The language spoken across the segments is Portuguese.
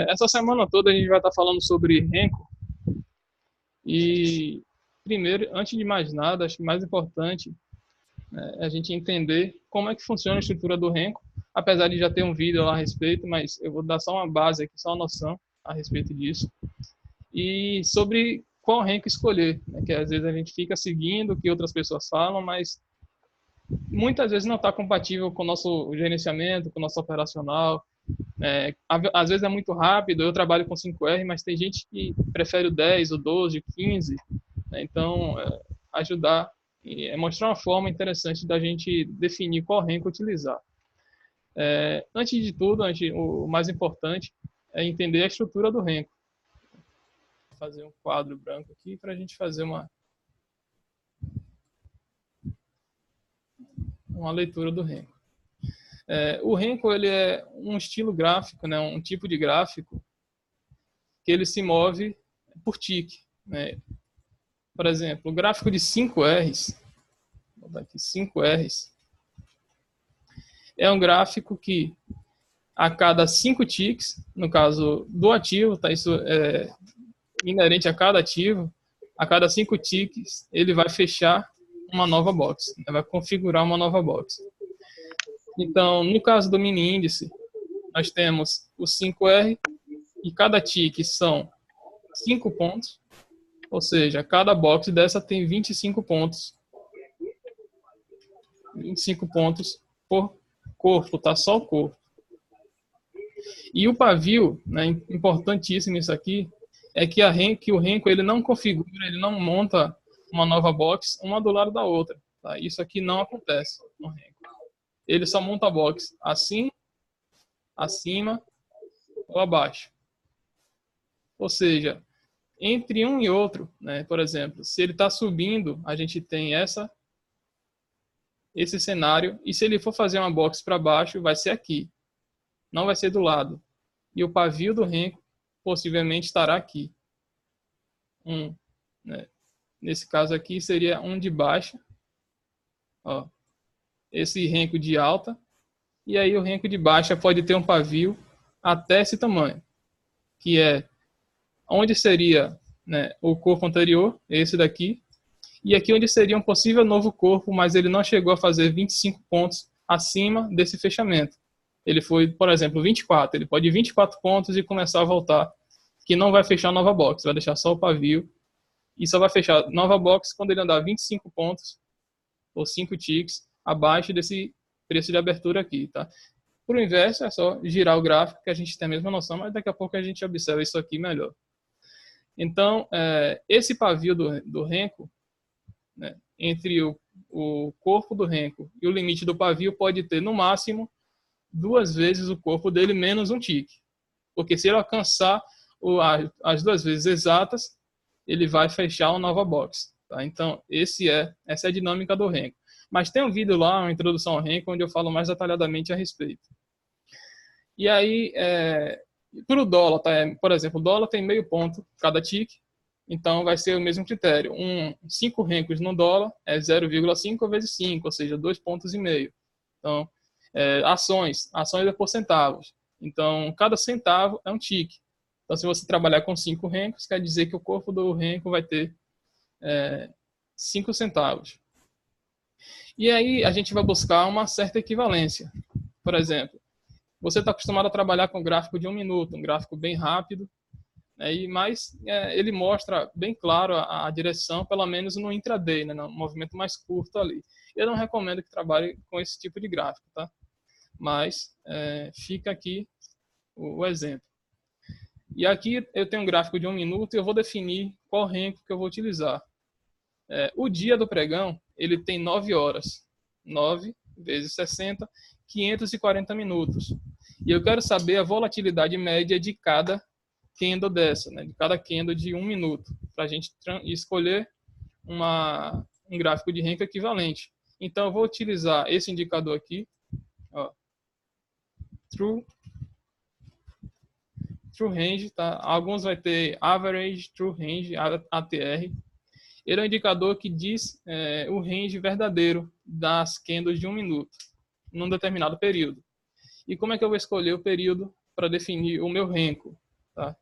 Essa semana toda a gente vai estar falando sobre Renko e, primeiro, antes de mais nada, acho que mais importante é a gente entender como é que funciona a estrutura do Renko, apesar de já ter um vídeo lá a respeito, mas eu vou dar só uma base aqui, só uma noção a respeito disso. E sobre qual Renko escolher, né, que às vezes a gente fica seguindo o que outras pessoas falam, mas muitas vezes não está compatível com o nosso gerenciamento, com o nosso operacional. Às vezes é muito rápido, eu trabalho com 5R, mas tem gente que prefere o 10, o 12, o 15, né? Então, ajudar e mostrar uma forma interessante da gente definir qual rank utilizar. Antes de tudo, o mais importante é entender a estrutura do rank. Vou fazer um quadro branco aqui para a gente fazer uma leitura do rank. O Renko ele é um estilo gráfico, né, um tipo de gráfico que ele se move por tique. Né? Por exemplo, o gráfico de 5Rs, vou botar aqui 5Rs, é um gráfico que a cada 5 ticks, no caso do ativo, tá, isso é inerente a cada ativo, a cada 5 ticks ele vai fechar uma nova box, né, vai configurar uma nova box. Então, no caso do mini índice, nós temos o 5R e cada tick são 5 pontos, ou seja, cada box dessa tem 25 pontos. 25 pontos por corpo, tá? Só o corpo. E o pavio, né, importantíssimo isso aqui, é que o Renko ele não configura, ele não monta uma nova box uma do lado da outra. Tá? Isso aqui não acontece no Renko. Ele só monta a box assim, acima ou abaixo. Ou seja, entre um e outro, né, por exemplo, se ele está subindo, a gente tem esse cenário, e se ele for fazer uma box para baixo, vai ser aqui, não vai ser do lado. E o pavio do Renko possivelmente estará aqui. Né? Nesse caso aqui seria um de baixa, ó, esse Renko de alta, e aí o Renko de baixa pode ter um pavio até esse tamanho, que é onde seria, né, o corpo anterior, esse daqui, e aqui onde seria um possível novo corpo, mas ele não chegou a fazer 25 pontos acima desse fechamento. Ele foi, por exemplo, 24. Ele pode ir 24 pontos e começar a voltar, que não vai fechar nova box, vai deixar só o pavio, e só vai fechar nova box quando ele andar 25 pontos, ou 5 ticks, abaixo desse preço de abertura aqui, tá? Por inverso, é só girar o gráfico, que a gente tem a mesma noção, mas daqui a pouco a gente observa isso aqui melhor. Então, esse pavio do Renko, né, entre o corpo do Renko e o limite do pavio pode ter, no máximo, 2 vezes o corpo dele menos um tique. Porque se ele alcançar as 2 vezes exatas, ele vai fechar uma nova box. Tá? Então, essa é a dinâmica do Renko. Mas tem um vídeo lá, uma introdução ao Renko, onde eu falo mais detalhadamente a respeito. E aí, para o dólar, tá? Por exemplo, o dólar tem meio ponto cada tique, então vai ser o mesmo critério. 5 Renkos no dólar é 0,5 vezes 5, ou seja, 2,5 pontos. Então, ações é por centavos. Então, cada centavo é um tique. Então, se você trabalhar com 5 Renkos, quer dizer que o corpo do Renko vai ter 5 centavos. E aí a gente vai buscar uma certa equivalência. Por exemplo, você está acostumado a trabalhar com gráfico de 1 minuto, um gráfico bem rápido, né, mas ele mostra bem claro a direção, pelo menos no intraday, né, no movimento mais curto ali. Eu não recomendo que trabalhe com esse tipo de gráfico, tá? Mas fica aqui o exemplo. E aqui eu tenho um gráfico de 1 minuto e eu vou definir qual Renko que eu vou utilizar. O dia do pregão, ele tem 9 horas. 9 vezes 60, 540 minutos. E eu quero saber a volatilidade média de cada candle dessa, né? De cada candle de 1 minuto, para a gente escolher um gráfico de Renko equivalente. Então, eu vou utilizar esse indicador aqui, ó, True Range, tá? Alguns vai ter Average, True Range, ATR. Ele é um indicador que diz o range verdadeiro das candles de 1 minuto, num determinado período. E como é que eu vou escolher o período para definir o meu renco. Tá?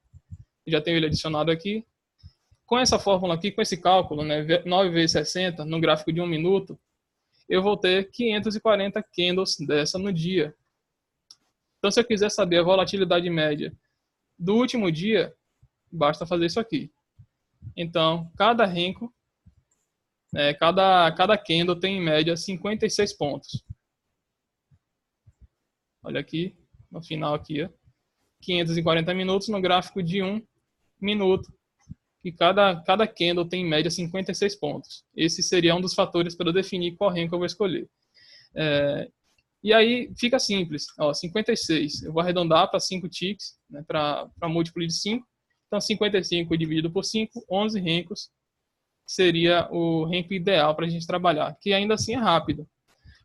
Já tenho ele adicionado aqui. Com essa fórmula aqui, com esse cálculo, né, 9 vezes 60, no gráfico de 1 minuto, eu vou ter 540 candles dessa no dia. Então, se eu quiser saber a volatilidade média do último dia, basta fazer isso aqui. Então, cada renco, cada candle tem em média 56 pontos. Olha aqui, no final aqui, ó, 540 minutos no gráfico de 1 minuto. E cada candle tem em média 56 pontos. Esse seria um dos fatores para eu definir qual renco eu vou escolher. E aí fica simples, ó, 56. Eu vou arredondar para 5 ticks, né, para múltiplo de 5. Então, 55 dividido por 5, 11 rencos, seria o renco ideal para a gente trabalhar, que ainda assim é rápido.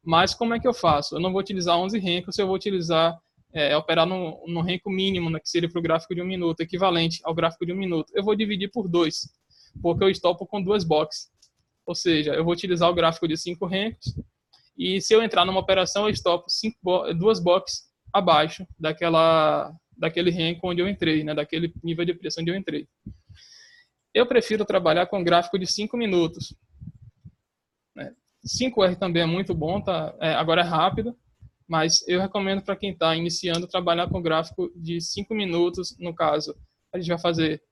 Mas como é que eu faço? Eu não vou utilizar 11 rencos, eu vou utilizar, operar no renco mínimo, né, que seria para o gráfico de 1 minuto, equivalente ao gráfico de 1 minuto. Eu vou dividir por 2, porque eu estopo com 2 boxes. Ou seja, eu vou utilizar o gráfico de 5 rencos, e se eu entrar numa operação, eu estopo 2 boxes abaixo daquele renco onde eu entrei, né, daquele nível de preço onde eu entrei. Eu prefiro trabalhar com gráfico de 5 minutos. 5R também é muito bom, tá? Agora é rápido, mas eu recomendo para quem está iniciando trabalhar com gráfico de 5 minutos. No caso, a gente vai fazer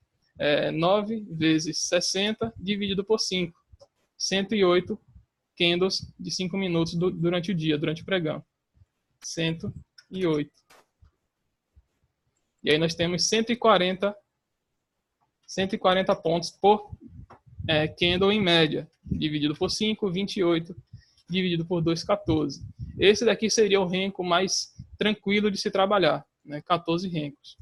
9 vezes 60 dividido por 5. 108 candles de 5 minutos durante o dia, durante o pregão. 108. E aí nós temos 140 pontos por candle em média. Dividido por 5, 28. Dividido por 2, 14. Esse daqui seria o renco mais tranquilo de se trabalhar, né? 14 rencos.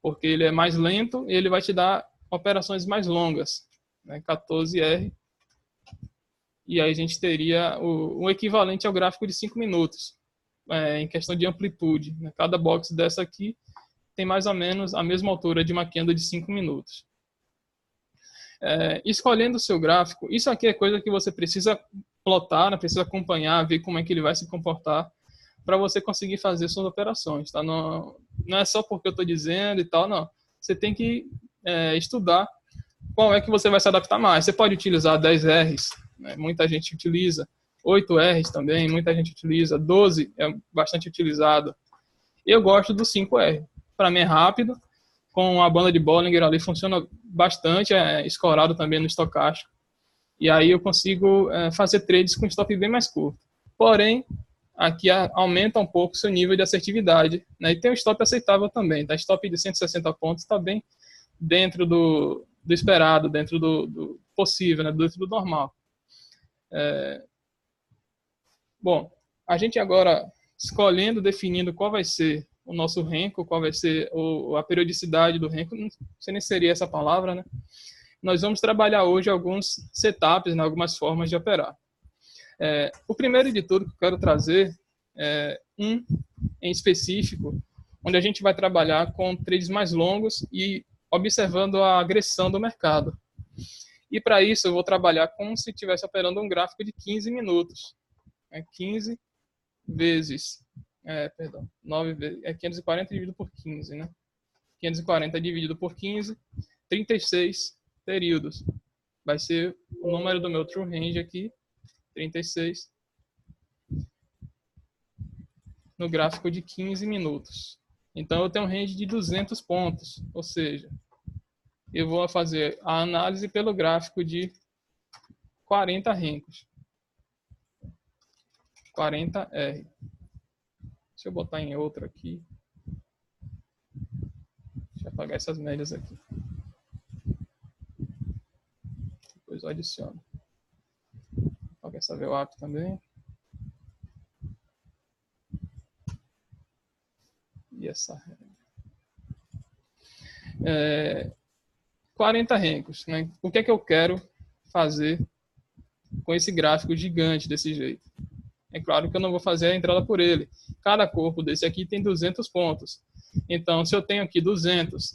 Porque ele é mais lento e ele vai te dar operações mais longas, né? 14R. E aí a gente teria o equivalente ao gráfico de 5 minutos, em questão de amplitude. Né? Cada box dessa aqui tem mais ou menos a mesma altura de uma candle de 5 minutos. Escolhendo o seu gráfico, isso aqui é coisa que você precisa plotar, né? Precisa acompanhar, ver como é que ele vai se comportar, para você conseguir fazer suas operações. Tá? Não é só porque eu estou dizendo e tal, não. Você tem que estudar qual é que você vai se adaptar mais. Você pode utilizar 10 Rs, né? Muita gente utiliza, 8 Rs também, muita gente utiliza, 12 é bastante utilizado. Eu gosto do 5R, para mim é rápido, com a banda de Bollinger ali funciona bastante, é escorado também no estocástico, e aí eu consigo fazer trades com stop bem mais curto. Porém, aqui aumenta um pouco o seu nível de assertividade, né? E tem um stop aceitável também, tá? Stop de 160 pontos está bem dentro do esperado, dentro do possível, né? Dentro do normal. Bom, a gente agora escolhendo, definindo qual vai ser o nosso renco, qual vai ser a periodicidade do renco, não sei nem se seria essa palavra, né? Nós vamos trabalhar hoje alguns setups, né? Algumas formas de operar. O primeiro de tudo que eu quero trazer é um em específico, onde a gente vai trabalhar com trades mais longos e observando a agressão do mercado. E para isso eu vou trabalhar como se estivesse operando um gráfico de 15 minutos. 15 vezes, 9 vezes, 540 dividido por 15, né? 540 dividido por 15, 36 períodos. Vai ser o número do meu true range aqui, 36, no gráfico de 15 minutos. Então eu tenho um range de 200 pontos, ou seja, eu vou fazer a análise pelo gráfico de 40 rencos. 40R. Deixa eu botar em outro aqui. Deixa eu apagar essas médias aqui. Depois eu adiciono. Apagar essa VWAP também. E essa regra. 40 rencos, né? O que é que eu quero fazer com esse gráfico gigante desse jeito? É claro que eu não vou fazer a entrada por ele. Cada corpo desse aqui tem 200 pontos. Então, se eu tenho aqui 200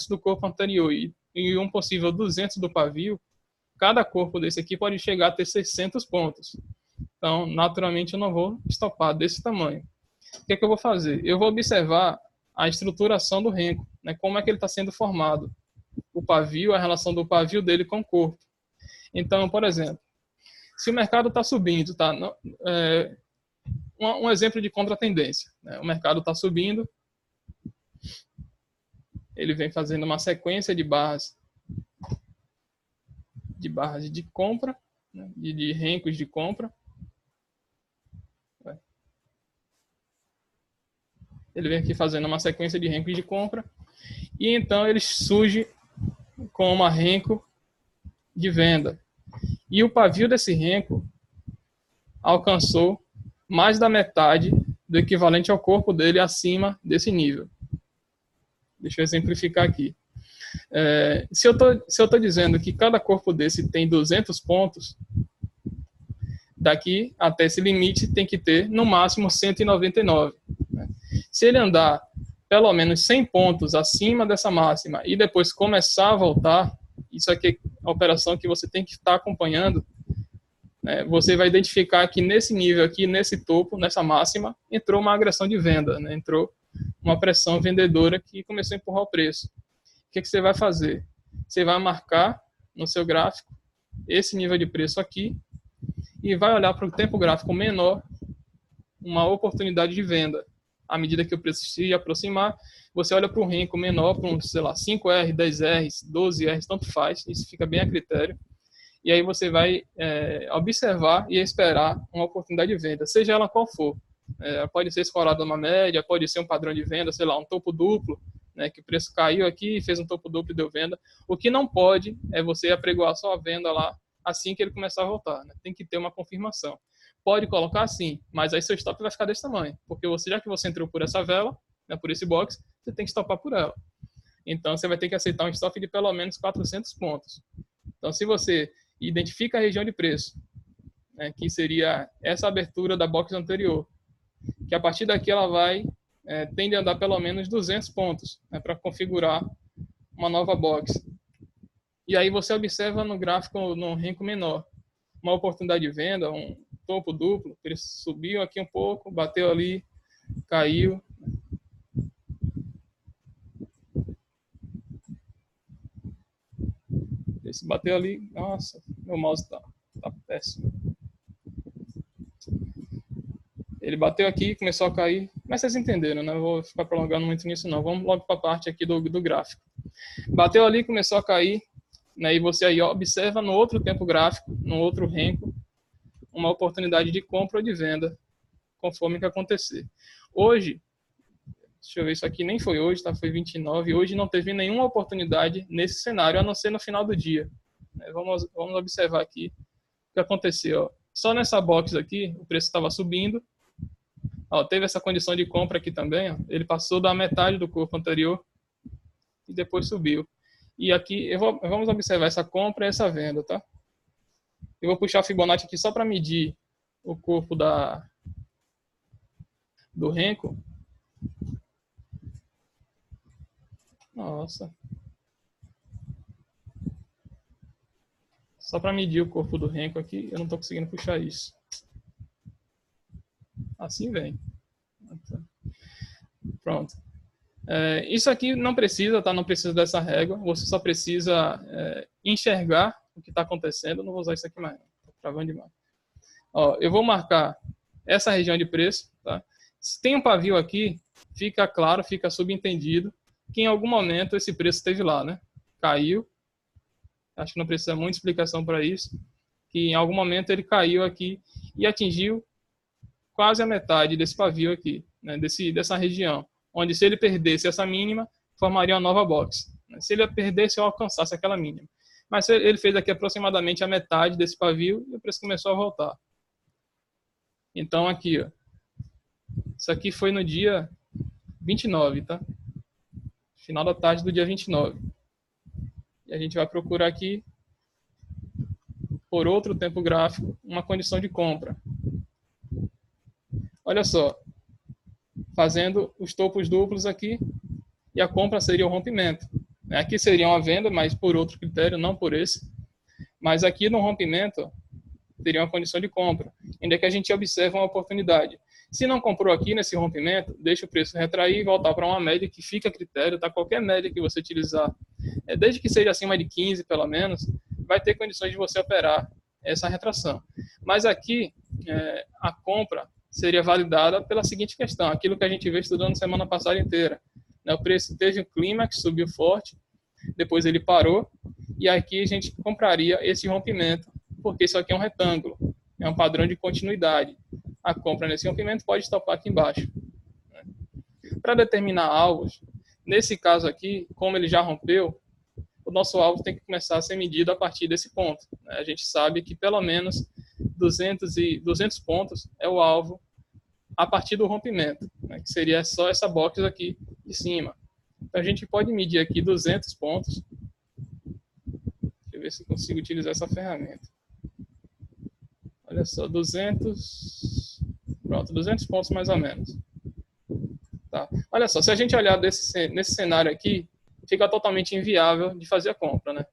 do corpo anterior e um possível 200 do pavio, cada corpo desse aqui pode chegar a ter 600 pontos. Então, naturalmente, eu não vou estopar desse tamanho. O que é que eu vou fazer? Eu vou observar a estruturação do renco, né? Como é que ele está sendo formado. O pavio, a relação do pavio dele com o corpo. Então, por exemplo, se o mercado está subindo, tá? Um exemplo de contratendência, né? O mercado está subindo, ele vem fazendo uma sequência de barras de compra, né? de rencos de compra. Ele vem aqui fazendo uma sequência de rencos de compra, e então ele surge com uma renco de venda. E o pavio desse renco alcançou mais da metade do equivalente ao corpo dele acima desse nível. Deixa eu exemplificar aqui. Se eu estou dizendo que cada corpo desse tem 200 pontos, daqui até esse limite tem que ter, no máximo, 199. Né? Se ele andar pelo menos 100 pontos acima dessa máxima e depois começar a voltar, isso aqui é a operação que você tem que estar acompanhando, né? Você vai identificar que nesse nível aqui, nesse topo, nessa máxima, entrou uma agressão de venda, né? Entrou uma pressão vendedora que começou a empurrar o preço. O que você vai fazer? Você vai marcar no seu gráfico esse nível de preço aqui e vai olhar para o tempo gráfico menor uma oportunidade de venda. À medida que o preço se aproximar, você olha para um renco menor, para um, sei lá, 5R, 10R, 12R, tanto faz, isso fica bem a critério. E aí você vai observar e esperar uma oportunidade de venda, seja ela qual for. Pode ser escorada numa média, pode ser um padrão de venda, sei lá, um topo duplo, né, que o preço caiu aqui, fez um topo duplo e deu venda. O que não pode é você apregoar só a venda lá assim que ele começar a voltar. Né? Tem que ter uma confirmação. Pode colocar sim, mas aí seu stop vai ficar desse tamanho, porque já que você entrou por essa vela, né, por esse box, você tem que stopar por ela. Então você vai ter que aceitar um stop de pelo menos 400 pontos. Então se você identifica a região de preço, né, que seria essa abertura da box anterior, que a partir daqui ela tende a andar pelo menos 200 pontos, né, para configurar uma nova box. E aí você observa no gráfico, no renco menor, uma oportunidade de venda, um topo duplo, ele subiu aqui um pouco, bateu ali, caiu. Esse bateu ali, nossa, meu mouse tá péssimo. Ele bateu aqui, começou a cair, mas vocês entenderam, né? Eu vou ficar prolongando muito nisso não. Vamos logo para a parte aqui do gráfico. Bateu ali, começou a cair, né? E você aí observa no outro tempo gráfico, no outro renco, uma oportunidade de compra ou de venda, conforme que acontecer. Hoje, deixa eu ver, isso aqui nem foi hoje, tá? Foi 29. Hoje não teve nenhuma oportunidade nesse cenário, a não ser no final do dia. Vamos observar aqui o que aconteceu. Ó. Só nessa box aqui, o preço estava subindo. Ó, teve essa condição de compra aqui também. Ó. Ele passou da metade do corpo anterior e depois subiu. E aqui, vamos observar essa compra e essa venda, tá? Eu vou puxar a Fibonacci aqui só para medir o corpo do renco. Nossa. Só para medir o corpo do renco aqui, eu não estou conseguindo puxar isso. Assim vem. Pronto. Isso aqui não precisa, tá? Não precisa dessa régua. Você só precisa enxergar o que está acontecendo. Eu não vou usar isso aqui mais. Estou travando demais. Ó, eu vou marcar essa região de preço. Tá? Se tem um pavio aqui, fica claro, fica subentendido que em algum momento esse preço esteve lá, né? Caiu. Acho que não precisa muita explicação para isso. Que em algum momento ele caiu aqui e atingiu quase a metade desse pavio aqui, né? Dessa região. Onde se ele perdesse essa mínima, formaria uma nova box. Se ele perdesse ou alcançasse aquela mínima. Mas ele fez aqui aproximadamente a metade desse pavio e o preço começou a voltar. Então aqui, ó, isso aqui foi no dia 29, tá? Final da tarde do dia 29. E a gente vai procurar aqui, por outro tempo gráfico, uma condição de compra. Olha só, fazendo os topos duplos aqui, e a compra seria o rompimento. Aqui seria uma venda, mas por outro critério, não por esse. Mas aqui no rompimento, teria uma condição de compra, ainda que a gente observe uma oportunidade. Se não comprou aqui nesse rompimento, deixa o preço retrair e voltar para uma média que fica a critério, tá? Qualquer média que você utilizar, desde que seja acima de 15 pelo menos, vai ter condições de você operar essa retração. Mas aqui, a compra seria validada pela seguinte questão, aquilo que a gente veio estudando semana passada inteira. Né? O preço teve um clímax, subiu forte, depois ele parou, e aqui a gente compraria esse rompimento, porque isso aqui é um retângulo, é um padrão de continuidade. A compra nesse rompimento pode estopar aqui embaixo. Para determinar alvos, nesse caso aqui, como ele já rompeu, o nosso alvo tem que começar a ser medido a partir desse ponto. A gente sabe que pelo menos 200 pontos é o alvo a partir do rompimento, que seria só essa box aqui de cima. Então a gente pode medir aqui 200 pontos. Deixa eu ver se eu consigo utilizar essa ferramenta. Olha só, 200... Pronto, 200 pontos mais ou menos. Tá. Olha só, se a gente olhar nesse cenário aqui, fica totalmente inviável de fazer a compra, né?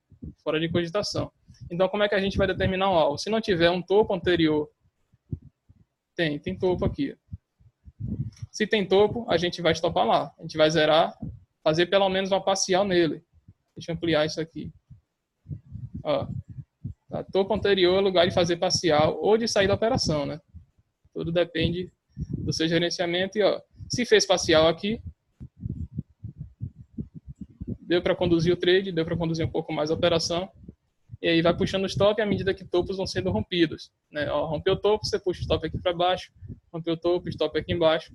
Fora de cogitação. Então, como é que a gente vai determinar o alvo? Se não tiver um topo anterior, tem topo aqui. Se tem topo, a gente vai estopar lá. A gente vai zerar, fazer pelo menos uma parcial nele. Deixa eu ampliar isso aqui. Ó. Tá. Topo anterior é lugar de fazer parcial ou de sair da operação, né? Tudo depende do seu gerenciamento. E, ó, se fez parcial aqui, deu para conduzir o trade, deu para conduzir um pouco mais a operação. E aí vai puxando o stop à medida que topos vão sendo rompidos. Né? Ó, rompeu o topo, você puxa o stop aqui para baixo. Rompeu o topo, stop aqui embaixo.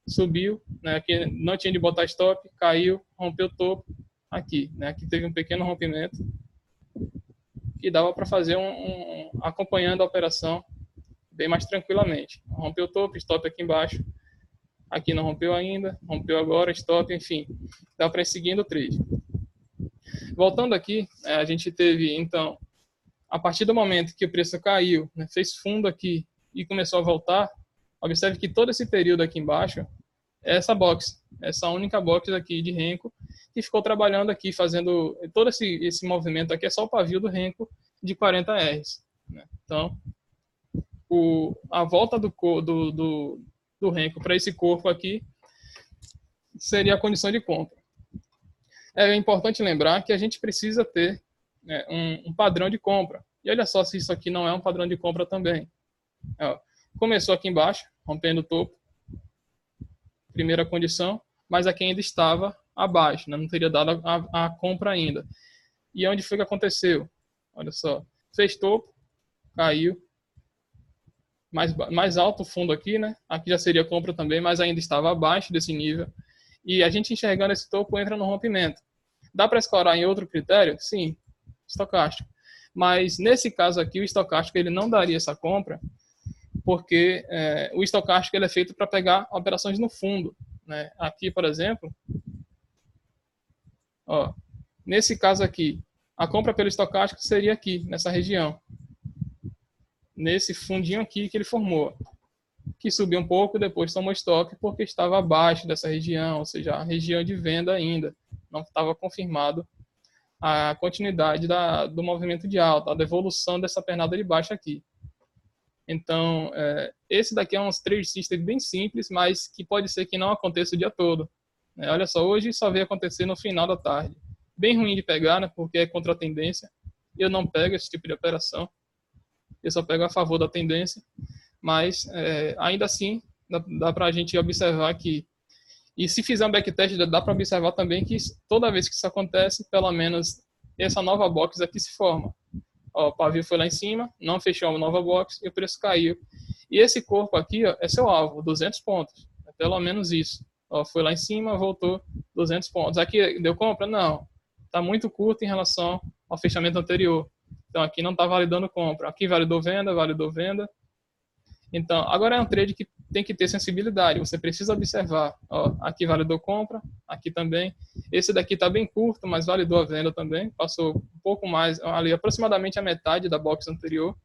Subiu, né? Aqui não tinha de botar stop, caiu, rompeu o topo aqui. Né? Aqui teve um pequeno rompimento que dava para fazer acompanhando a operação bem mais tranquilamente. Rompeu o topo, stop aqui embaixo. Aqui não rompeu ainda, rompeu agora, stop, enfim. Dá para ir seguindo o trade. Voltando aqui, a gente teve, então, a partir do momento que o preço caiu, né, fez fundo aqui e começou a voltar, observe que todo esse período aqui embaixo é essa box, essa única box aqui de Renko, que ficou trabalhando aqui, fazendo todo esse movimento aqui, é só o pavio do Renko de 40 Rs. Né? Então, a volta do Renko para esse corpo aqui seria a condição de compra. É importante lembrar que a gente precisa ter, né, um padrão de compra. E olha só se isso aqui não é um padrão de compra também. Ó, começou aqui embaixo, rompendo o topo, primeira condição, mas aqui ainda estava abaixo, né, não teria dado a compra ainda. E onde foi que aconteceu? Olha só, fez topo, caiu, mais alto o fundo aqui, né? Aqui já seria compra também, mas ainda estava abaixo desse nível. E a gente enxergando esse topo entra no rompimento. Dá para escorar em outro critério? Sim, estocástico. Mas nesse caso aqui, o estocástico ele não daria essa compra, porque o estocástico ele é feito para pegar operações no fundo. Né? Aqui, por exemplo, ó, nesse caso aqui, a compra pelo estocástico seria aqui, nessa região. Nesse fundinho aqui que ele formou, que subiu um pouco, depois tomou stop porque estava abaixo dessa região, ou seja, a região de venda ainda. Não estava confirmado a continuidade do movimento de alta, a devolução dessa pernada de baixa aqui. Então, esse daqui é um trade system bem simples, mas que pode ser que não aconteça o dia todo. Olha só, hoje só veio acontecer no final da tarde. Bem ruim de pegar, né, porque é contra a tendência. Eu não pego esse tipo de operação. Eu só pego a favor da tendência. Mas, ainda assim, dá para a gente observar que... E se fizer um backtest, dá para observar também que toda vez que isso acontece, pelo menos essa nova box aqui se forma. Ó, o pavio foi lá em cima, não fechou uma nova box e o preço caiu. E esse corpo aqui, ó, é seu alvo, 200 pontos. É pelo menos isso. Ó, foi lá em cima, voltou 200 pontos. Aqui deu compra? Não. Está muito curto em relação ao fechamento anterior. Então aqui não está validando compra. Aqui validou venda, validou venda. Então, agora é um trade que tem que ter sensibilidade. Você precisa observar. Ó, aqui validou compra, aqui também. Esse daqui está bem curto, mas validou a venda também. Passou um pouco mais, ali aproximadamente a metade da box anterior.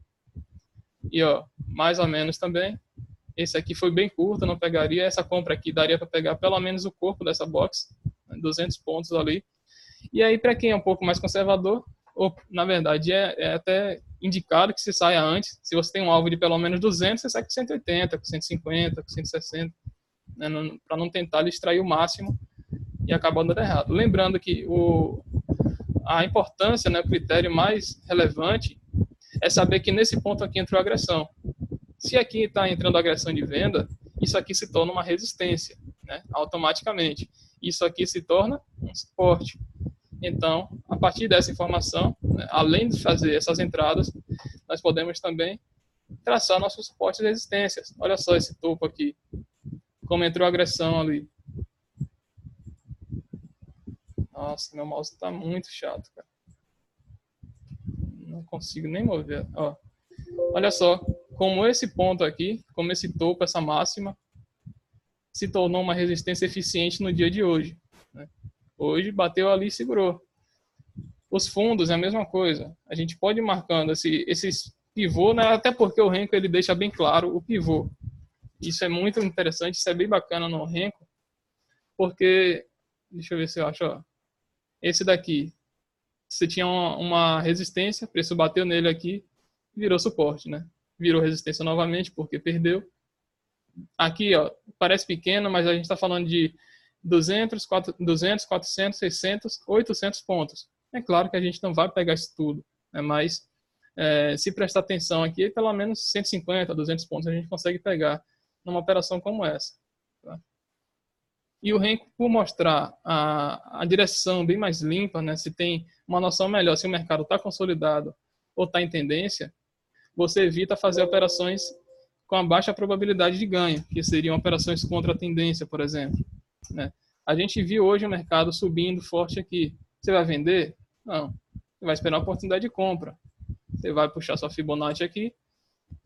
E ó, mais ou menos também. Esse aqui foi bem curto, não pegaria. Essa compra aqui daria para pegar pelo menos o corpo dessa box, 200 pontos ali. E aí, para quem é um pouco mais conservador, ou, na verdade, é até indicado que se saia antes. Se você tem um alvo de pelo menos 200, você sai com 180, com 150, com 160, né, para não tentar distrair o máximo e acabar dando errado. Lembrando que a importância, né, o critério mais relevante é saber que nesse ponto aqui entrou agressão. Se aqui está entrando agressão de venda, isso aqui se torna uma resistência, né, automaticamente. Isso aqui se torna um suporte. Então, a partir dessa informação, né, além de fazer essas entradas, nós podemos também traçar nossos suportes e resistências. Olha só esse topo aqui, como entrou agressão ali. Nossa, meu mouse está muito chato, cara. Não consigo nem mover. Ó. Olha só, como esse ponto aqui, como esse topo, essa máxima, se tornou uma resistência eficiente no dia de hoje. Né? Hoje bateu ali e segurou. Os fundos é a mesma coisa. A gente pode ir marcando esses pivô, né? Até porque o Renko ele deixa bem claro o pivô. Isso é muito interessante, isso é bem bacana no Renko, porque, deixa eu ver se eu acho, ó, esse daqui, você tinha uma resistência, o preço bateu nele aqui, virou suporte, né? Virou resistência novamente porque perdeu. Aqui, ó, parece pequeno, mas a gente está falando de 200, 400, 600, 800 pontos. É claro que a gente não vai pegar isso tudo, né? Mas se prestar atenção aqui, pelo menos 150, 200 pontos a gente consegue pegar numa operação como essa. Tá? E o Renko, por mostrar a direção bem mais limpa, né? Se tem uma noção melhor se o mercado está consolidado ou está em tendência, você evita fazer operações com a baixa probabilidade de ganho, que seriam operações contra a tendência, por exemplo. Né? A gente viu hoje o mercado subindo forte aqui. Você vai vender? Não. Você vai esperar uma oportunidade de compra. Você vai puxar sua Fibonacci aqui.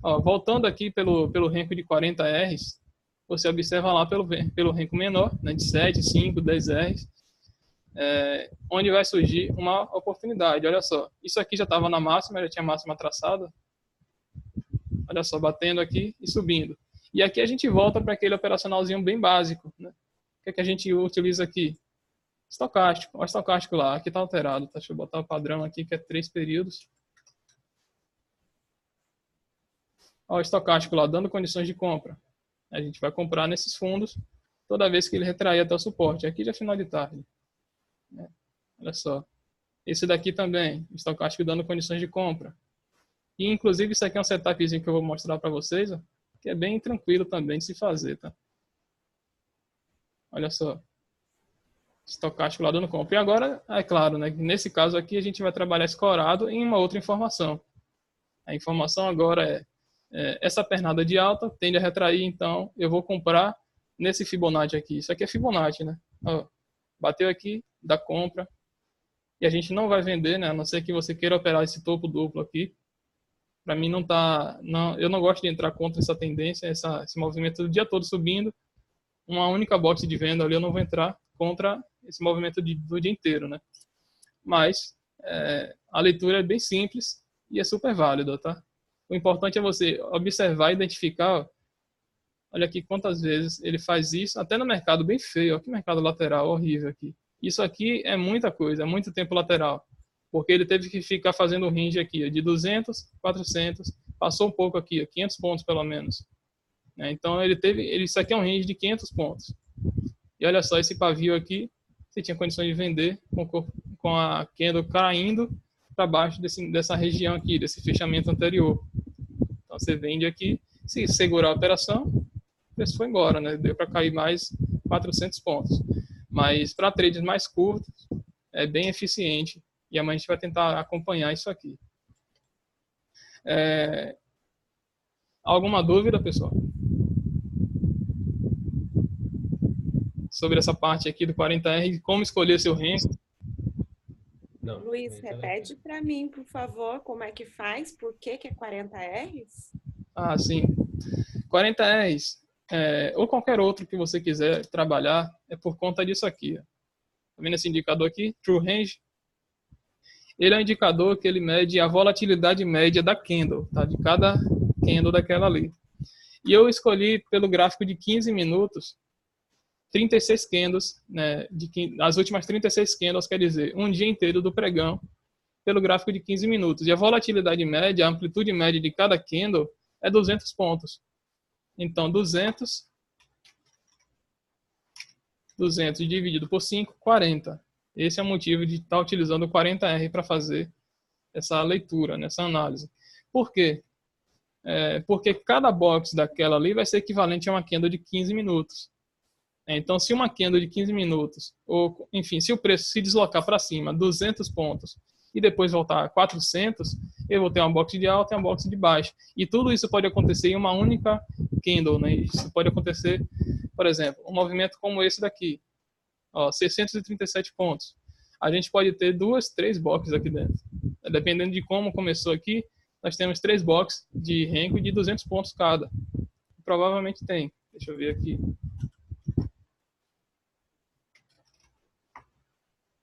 Ó, voltando aqui pelo Renko de 40 Rs, você observa lá pelo Renko menor, né, de 7, 5, 10 Rs, onde vai surgir uma oportunidade. Olha só, isso aqui já estava na máxima, já tinha máxima traçada. Olha só, batendo aqui e subindo. E aqui a gente volta para aquele operacionalzinho bem básico. Né? O que a gente utiliza aqui? Estocástico. O estocástico lá, aqui está alterado. Tá? Deixa eu botar o padrão aqui, que é 3 períodos. Olha o estocástico lá, dando condições de compra. A gente vai comprar nesses fundos toda vez que ele retrair até o suporte. Aqui já é final de tarde. Olha só. Esse daqui também, estocástico dando condições de compra. E, inclusive, isso aqui é um setupzinho que eu vou mostrar para vocês, ó, que é bem tranquilo também de se fazer, tá? Olha só. Estocástico lá dando compra. E agora, é claro, né, nesse caso aqui, a gente vai trabalhar escorado em uma outra informação. A informação agora essa pernada de alta tende a retrair, então eu vou comprar nesse Fibonacci aqui. Isso aqui é Fibonacci, né? Ó, bateu aqui, dá compra. E a gente não vai vender, né? A não ser que você queira operar esse topo duplo aqui. Para mim não tá, eu não gosto de entrar contra essa tendência, esse movimento do dia todo subindo. Uma única box de venda ali eu não vou entrar contra esse movimento do dia inteiro, né? Mas a leitura é bem simples e é super válida, tá? O importante é você observar e identificar, ó, olha aqui quantas vezes ele faz isso, até no mercado bem feio, ó, que mercado lateral horrível aqui. Isso aqui é muita coisa, é muito tempo lateral, porque ele teve que ficar fazendo um range aqui ó, de 200, 400, passou um pouco aqui, ó, 500 pontos pelo menos. Então isso aqui é um range de 500 pontos. E olha só, esse pavio aqui, você tinha condições de vender com a candle caindo para baixo dessa região aqui, desse fechamento anterior. Então você vende aqui, se segurar a operação, o preço foi embora, né? Deu para cair mais 400 pontos. Mas para trades mais curtos, é bem eficiente. E amanhã a gente vai tentar acompanhar isso aqui. Alguma dúvida, pessoal? Sobre essa parte aqui do 40R, como escolher seu Renko? Não, Luiz, repete para mim, por favor, como é que faz, por que é 40 Rs? Ah, sim. 40 Rs, ou qualquer outro que você quiser trabalhar, é por conta disso aqui. Ó. Tá vendo esse indicador aqui? True Range. Ele é um indicador que ele mede a volatilidade média da candle, tá? De cada candle daquela ali. E eu escolhi pelo gráfico de 15 minutos, 36 candles, né, as últimas 36 candles, quer dizer, um dia inteiro do pregão, pelo gráfico de 15 minutos. E a volatilidade média, a amplitude média de cada candle é 200 pontos. Então, 200 dividido por 5, 40. Esse é o motivo de estar utilizando o 40R para fazer essa leitura, essa análise. Por quê? Porque cada box daquela ali vai ser equivalente a uma candle de 15 minutos. Então, se uma candle de 15 minutos, ou enfim, se o preço se deslocar para cima 200 pontos e depois voltar a 400, eu vou ter uma box de alta e uma box de baixa. E tudo isso pode acontecer em uma única candle, né? Isso pode acontecer, por exemplo, um movimento como esse daqui, ó, 637 pontos. A gente pode ter 2, 3 boxes aqui dentro. Dependendo de como começou aqui, nós temos 3 boxes de Renko de 200 pontos cada. Provavelmente tem. Deixa eu ver aqui.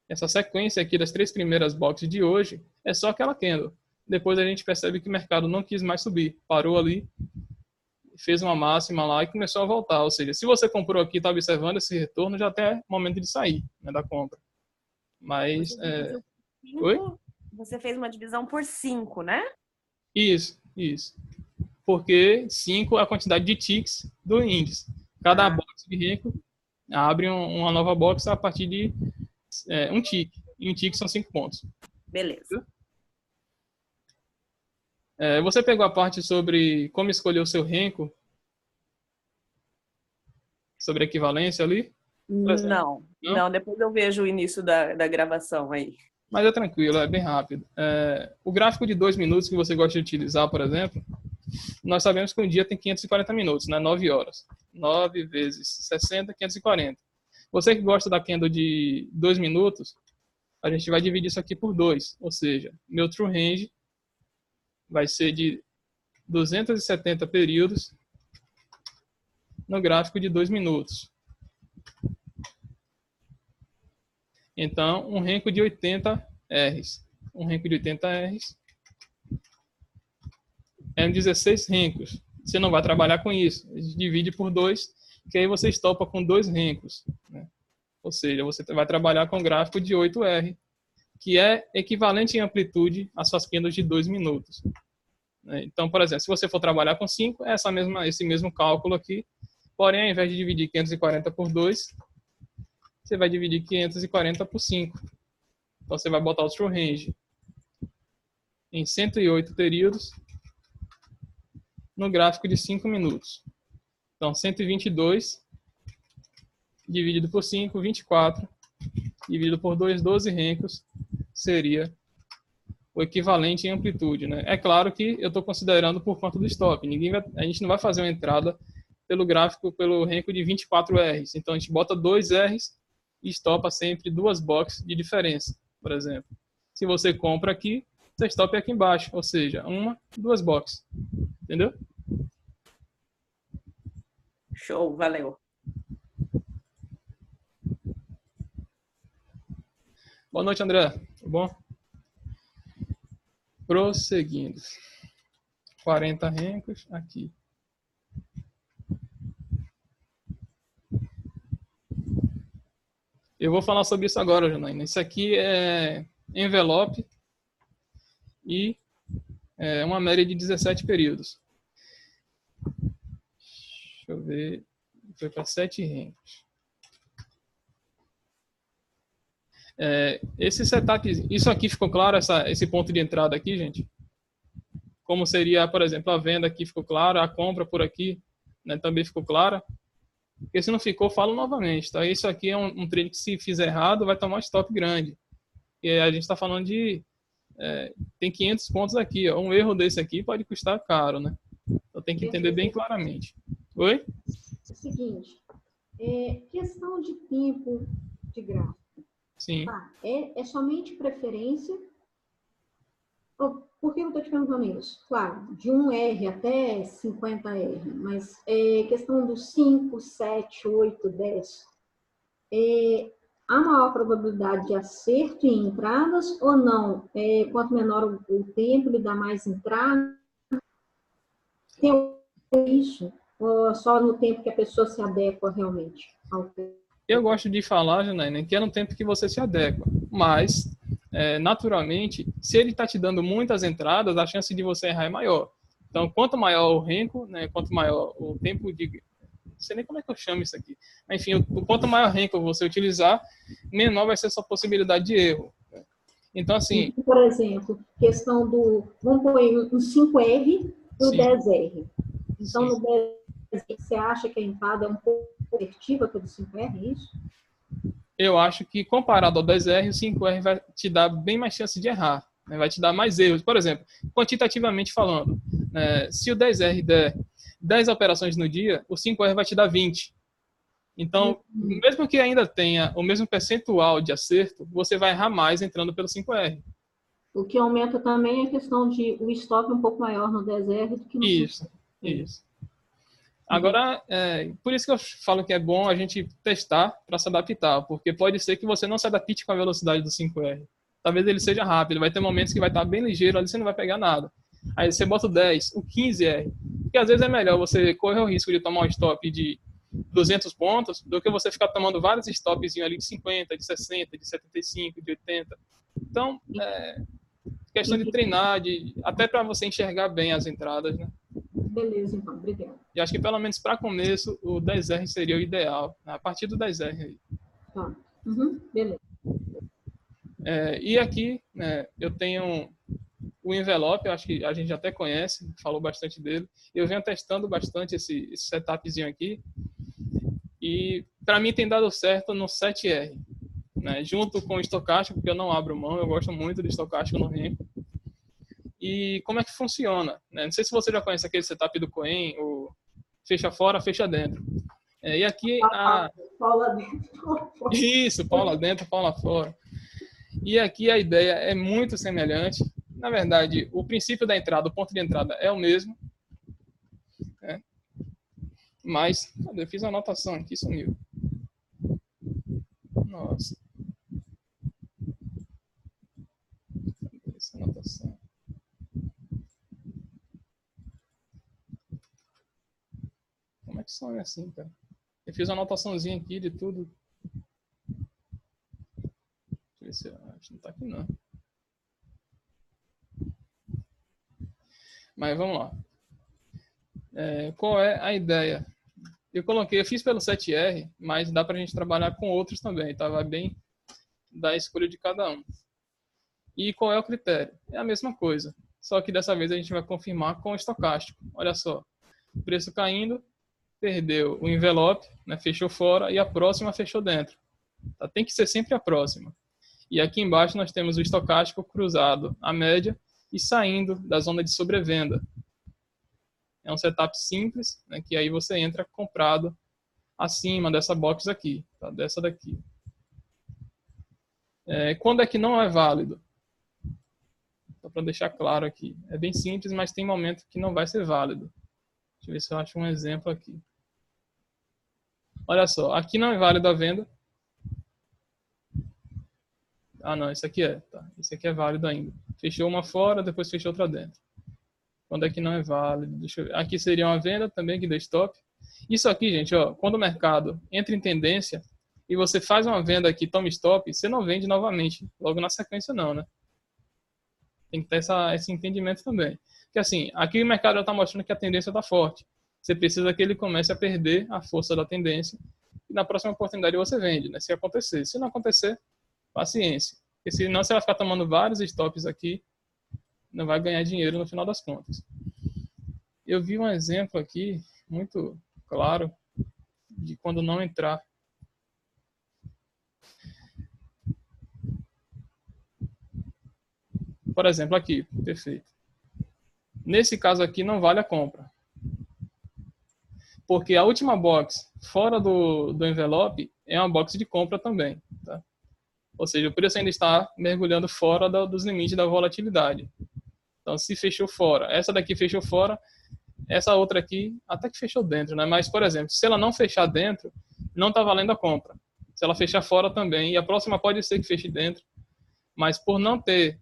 Essa sequência aqui das 3 primeiras boxes de hoje é só aquela candle. Depois a gente percebe que o mercado não quis mais subir. Parou ali, fez uma máxima lá e começou a voltar. Ou seja, se você comprou aqui e está observando esse retorno, já até é momento de sair, né, da compra. Mas... Oi? Você fez uma divisão por 5, né? Isso. Porque 5 é a quantidade de ticks do índice. Cada box de Renko abre uma nova box a partir de um tick. E um tick são 5 pontos. Beleza. Você pegou a parte sobre como escolher o seu Renko? Sobre equivalência ali? Não, depois eu vejo o início da gravação aí. Mas é tranquilo, é bem rápido. O gráfico de 2 minutos que você gosta de utilizar, por exemplo, nós sabemos que um dia tem 540 minutos, né? 9 horas. 9 vezes 60, 540. Você que gosta da candle de 2 minutos, a gente vai dividir isso aqui por 2. Ou seja, meu true range vai ser de 270 períodos no gráfico de 2 minutos. Então, um Renko de 80 Rs. Um Renko de 80 Rs é 16 Renkos. Você não vai trabalhar com isso. Divide por 2, que aí você estopa com 2 Renkos, né? Ou seja, você vai trabalhar com um gráfico de 8R, que é equivalente em amplitude às suas candles de 2 minutos. Então, por exemplo, se você for trabalhar com 5, é esse mesmo cálculo aqui. Porém, ao invés de dividir 540 por 2, você vai dividir 540 por 5. Então, você vai botar o true range em 108 períodos no gráfico de 5 minutos. Então, 122 dividido por 5, 24. Dividido por 2, 12 Renkos seria o equivalente em amplitude, né? É claro que eu estou considerando por conta do stop. A gente não vai fazer uma entrada pelo gráfico, pelo Renko de 24 Rs. Então, a gente bota 2 Rs e estopa sempre 2 boxes de diferença, por exemplo. Se você compra aqui, você stop aqui embaixo, ou seja, 1, 2 boxes. Entendeu? Show, valeu. Boa noite, André. Tudo bom? Prosseguindo. 40 Renkos aqui. Eu vou falar sobre isso agora, Janaína. Isso aqui é envelope e uma média de 17 períodos. Deixa eu ver. Foi para 7 Renkos. Esse setup, isso aqui ficou claro, esse ponto de entrada aqui, gente? Como seria, por exemplo, a venda aqui ficou clara, a compra por aqui, né, também ficou clara? Porque se não ficou, falo novamente, tá? Isso aqui é um trade que, se fizer errado, vai tomar um stop grande. E a gente está falando de... tem 500 pontos aqui, ó. Um erro desse aqui pode custar caro, né? Então tem que entender bem claramente. Oi? É o seguinte, questão de tempo de gráfico. Sim. Tá, é somente preferência? Por que eu estou te perguntando isso? Claro, de 1R até 50R, mas questão dos 5, 7, 8, 10. Há maior probabilidade de acerto em entradas ou não? Quanto menor o tempo, ele dá mais entrada? Tem isso? Ou só no tempo que a pessoa se adequa realmente ao tempo? Eu gosto de falar, Janaína, que é no tempo que você se adequa. Mas naturalmente, se ele está te dando muitas entradas, a chance de você errar é maior. Então, quanto maior o renco, né, quanto maior o tempo de... Não sei nem como é que eu chamo isso aqui. Enfim, o quanto maior renco você utilizar, menor vai ser a sua possibilidade de erro. Então, assim... Por exemplo, questão do... Vamos pôr um 5R e o 10R. Então, no 10R, você acha que a entrada é um pouco assertiva pelo 5R, é isso? Eu acho que, comparado ao 10R, o 5R vai te dar bem mais chance de errar. Né? Vai te dar mais erros. Por exemplo, quantitativamente falando, se o 10R der 10 operações no dia, o 5R vai te dar 20. Então, mesmo que ainda tenha o mesmo percentual de acerto, você vai errar mais entrando pelo 5R. O que aumenta também é a questão de o stop um pouco maior no 10R do que no 5R. Isso. Agora, por isso que eu falo que é bom a gente testar para se adaptar, porque pode ser que você não se adapte com a velocidade do 5R. Talvez ele seja rápido, vai ter momentos que vai estar bem ligeiro, ali você não vai pegar nada. Aí você bota o 10, o 15R, porque às vezes é melhor você correr o risco de tomar um stop de 200 pontos do que você ficar tomando vários stops ali de 50, de 60, de 75, de 80. Então, questão de treinar, até para você enxergar bem as entradas, né? Beleza, então, obrigado. E acho que pelo menos para começo o 10R seria o ideal, né? A partir do 10R aí. Tá. Beleza. E aqui, né, eu tenho o envelope, eu acho que a gente até conhece, falou bastante dele. Eu venho testando bastante esse setupzinho aqui. E para mim tem dado certo no 7R, né, junto com o estocástico, porque eu não abro mão, eu gosto muito do estocástico no renco. E como é que funciona? Né? Não sei se você já conhece aquele setup do Cohen, o fecha fora, fecha dentro. E aqui... Paula dentro. Isso, Paula dentro, Paula fora. E aqui a ideia é muito semelhante. Na verdade, o princípio da entrada, o ponto de entrada é o mesmo. Né? Mas, cadê? Eu fiz uma anotação aqui, sumiu. Nossa. Cadê essa anotação? Como é que some assim, cara? Eu fiz uma anotaçãozinha aqui de tudo. Deixa eu ver se eu acho que não tá aqui, não. Mas vamos lá. Qual é a ideia? Eu fiz pelo 7R, mas dá pra gente trabalhar com outros também, tá? Vai bem da escolha de cada um. E qual é o critério? É a mesma coisa, só que dessa vez a gente vai confirmar com o estocástico. Olha só, o preço caindo, perdeu o envelope, né, fechou fora, e a próxima fechou dentro. Tá? Tem que ser sempre a próxima. E aqui embaixo nós temos o estocástico cruzado, a média, e saindo da zona de sobrevenda. É um setup simples, né, que aí você entra comprado acima dessa box aqui, tá? Dessa daqui. Quando é que não é válido? Só para deixar claro aqui. É bem simples, mas tem momento que não vai ser válido. Deixa eu ver se eu acho um exemplo aqui. Olha só, aqui não é válido a venda. Ah, não, esse aqui é. Tá. Esse aqui é válido ainda. Fechou uma fora, depois fechou outra dentro. Quando é que não é válido? Deixa eu ver. Aqui seria uma venda também que deu stop. Isso aqui, gente, ó, quando o mercado entra em tendência e você faz uma venda aqui, toma stop, você não vende novamente, logo na sequência não, né? Tem que ter esse entendimento também. Porque assim, aqui o mercado já está mostrando que a tendência está forte. Você precisa que ele comece a perder a força da tendência e na próxima oportunidade você vende, né? Se acontecer. Se não acontecer, paciência. Porque senão você vai ficar tomando vários stops aqui, não vai ganhar dinheiro no final das contas. Eu vi um exemplo aqui, muito claro, de quando não entrar. Por exemplo, aqui, perfeito. Nesse caso aqui não vale a compra. Porque a última box fora do envelope é uma box de compra também. Tá? Ou seja, o preço ainda está mergulhando fora dos limites da volatilidade. Então, se fechou fora, essa daqui fechou fora, essa outra aqui até que fechou dentro, né? Mas, por exemplo, se ela não fechar dentro, não está valendo a compra. Se ela fechar fora também, e a próxima pode ser que feche dentro, mas por não ter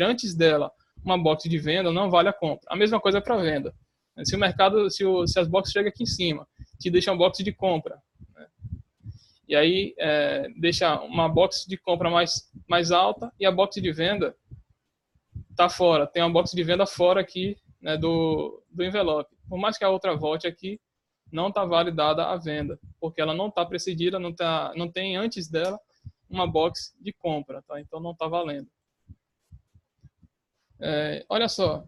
antes dela uma box de venda, não vale a compra. A mesma coisa para venda. Se o mercado, se as boxes chegam aqui em cima, te deixa uma box de compra, né? E aí deixa uma box de compra mais mais alta e a box de venda está fora. Tem uma box de venda fora aqui, né, do envelope. Por mais que a outra volte aqui, não está validada a venda, porque ela não está precedida, não tem antes dela uma box de compra, tá? Então não está valendo. Olha só,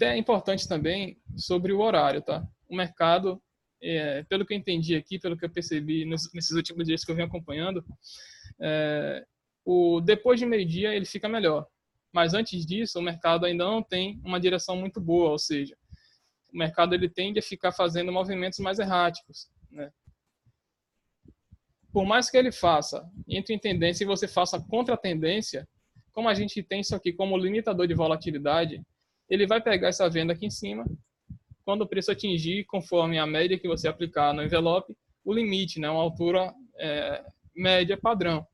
é importante também sobre o horário, tá? O mercado, pelo que eu entendi aqui, pelo que eu percebi nesses últimos dias que eu venho acompanhando, depois de meio-dia ele fica melhor. Mas antes disso, o mercado ainda não tem uma direção muito boa, ou seja, o mercado ele tende a ficar fazendo movimentos mais erráticos, né? Por mais que ele faça entre em tendência e você faça contra a tendência, como a gente tem isso aqui como limitador de volatilidade, ele vai pegar essa venda aqui em cima, quando o preço atingir, conforme a média que você aplicar no envelope, o limite, né, uma altura média padrão.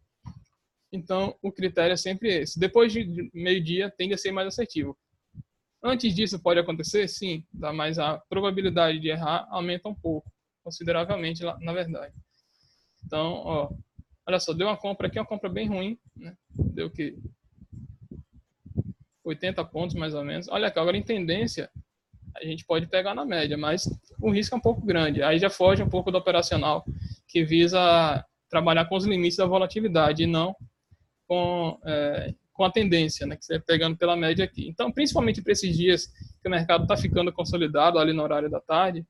Então, o critério é sempre esse. Depois de meio-dia, tende a ser mais assertivo. Antes disso, pode acontecer? Sim, tá? Mas a probabilidade de errar aumenta um pouco, consideravelmente, na verdade. Então, ó, olha só, deu uma compra aqui, uma compra bem ruim, né? Deu o quê? 80 pontos, mais ou menos. Olha aqui, agora em tendência, a gente pode pegar na média, mas o risco é um pouco grande. Aí já foge um pouco do operacional, que visa trabalhar com os limites da volatilidade e não com a tendência, né, que você está pegando pela média aqui. Então, principalmente para esses dias que o mercado está ficando consolidado ali no horário da tarde,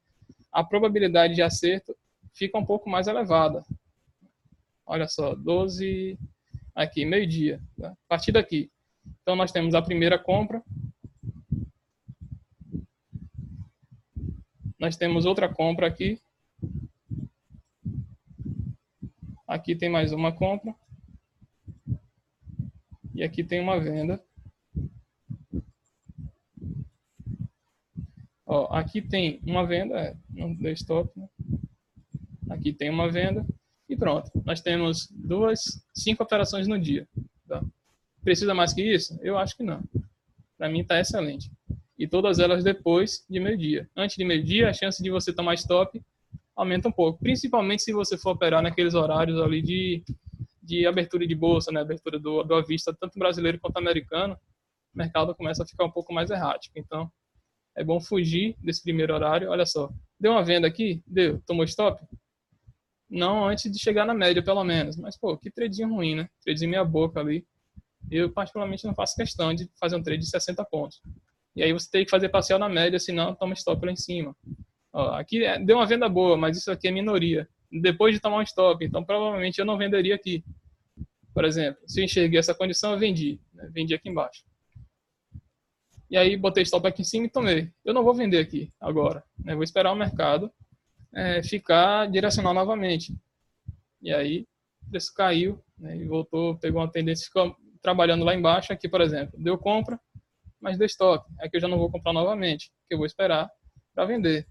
a probabilidade de acerto fica um pouco mais elevada. Olha só, 12, aqui, meio-dia, tá? A partir daqui. Então, nós temos a primeira compra, nós temos outra compra aqui, aqui tem mais uma compra, e aqui tem uma venda. Ó, aqui tem uma venda, não deu stop, né? Aqui tem uma venda e pronto. Nós temos 5 operações no dia. Tá? Precisa mais que isso? Eu acho que não. Para mim está excelente. E todas elas depois de meio-dia. Antes de meio-dia, a chance de você tomar stop aumenta um pouco. Principalmente se você for operar naqueles horários ali de abertura de bolsa, né? Abertura do à vista, tanto brasileiro quanto americano, o mercado começa a ficar um pouco mais errático. Então, é bom fugir desse primeiro horário. Olha só, deu uma venda aqui? Deu. Tomou stop? Não antes de chegar na média, pelo menos. Mas, pô, que tradezinho ruim, né? Tradezinho meia boca ali. Eu, particularmente, não faço questão de fazer um trade de 60 pontos. E aí você tem que fazer parcial na média, senão toma stop lá em cima. Ó, aqui deu uma venda boa, mas isso aqui é minoria. Depois de tomar um stop, então provavelmente eu não venderia aqui. Por exemplo, se eu enxerguei essa condição, eu vendi. Né? Vendi aqui embaixo. E aí botei stop aqui em cima e tomei. Eu não vou vender aqui agora. Né? Vou esperar o mercado ficar direcional novamente. E aí o preço caiu, né? E voltou, pegou uma tendência, ficou trabalhando lá embaixo. Aqui, por exemplo, deu compra, mas deu stop. Aqui eu já não vou comprar novamente, porque eu vou esperar para vender.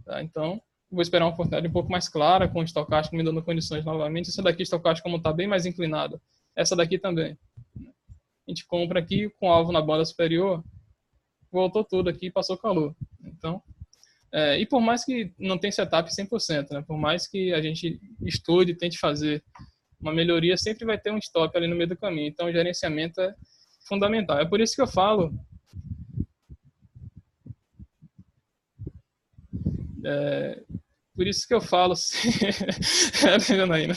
Tá? Então, vou esperar uma oportunidade um pouco mais clara, com o estocástico me dando condições novamente. Essa daqui, estocástico, como está bem mais inclinada. Essa daqui também. A gente compra aqui com alvo na banda superior, voltou tudo aqui e passou calor. Então, e por mais que não tenha setup 100%, né? Por mais que a gente estude, tente fazer uma melhoria, sempre vai ter um stop ali no meio do caminho. Então, o gerenciamento é fundamental. É por isso que eu falo... por isso que eu falo... tá vendo aí, né?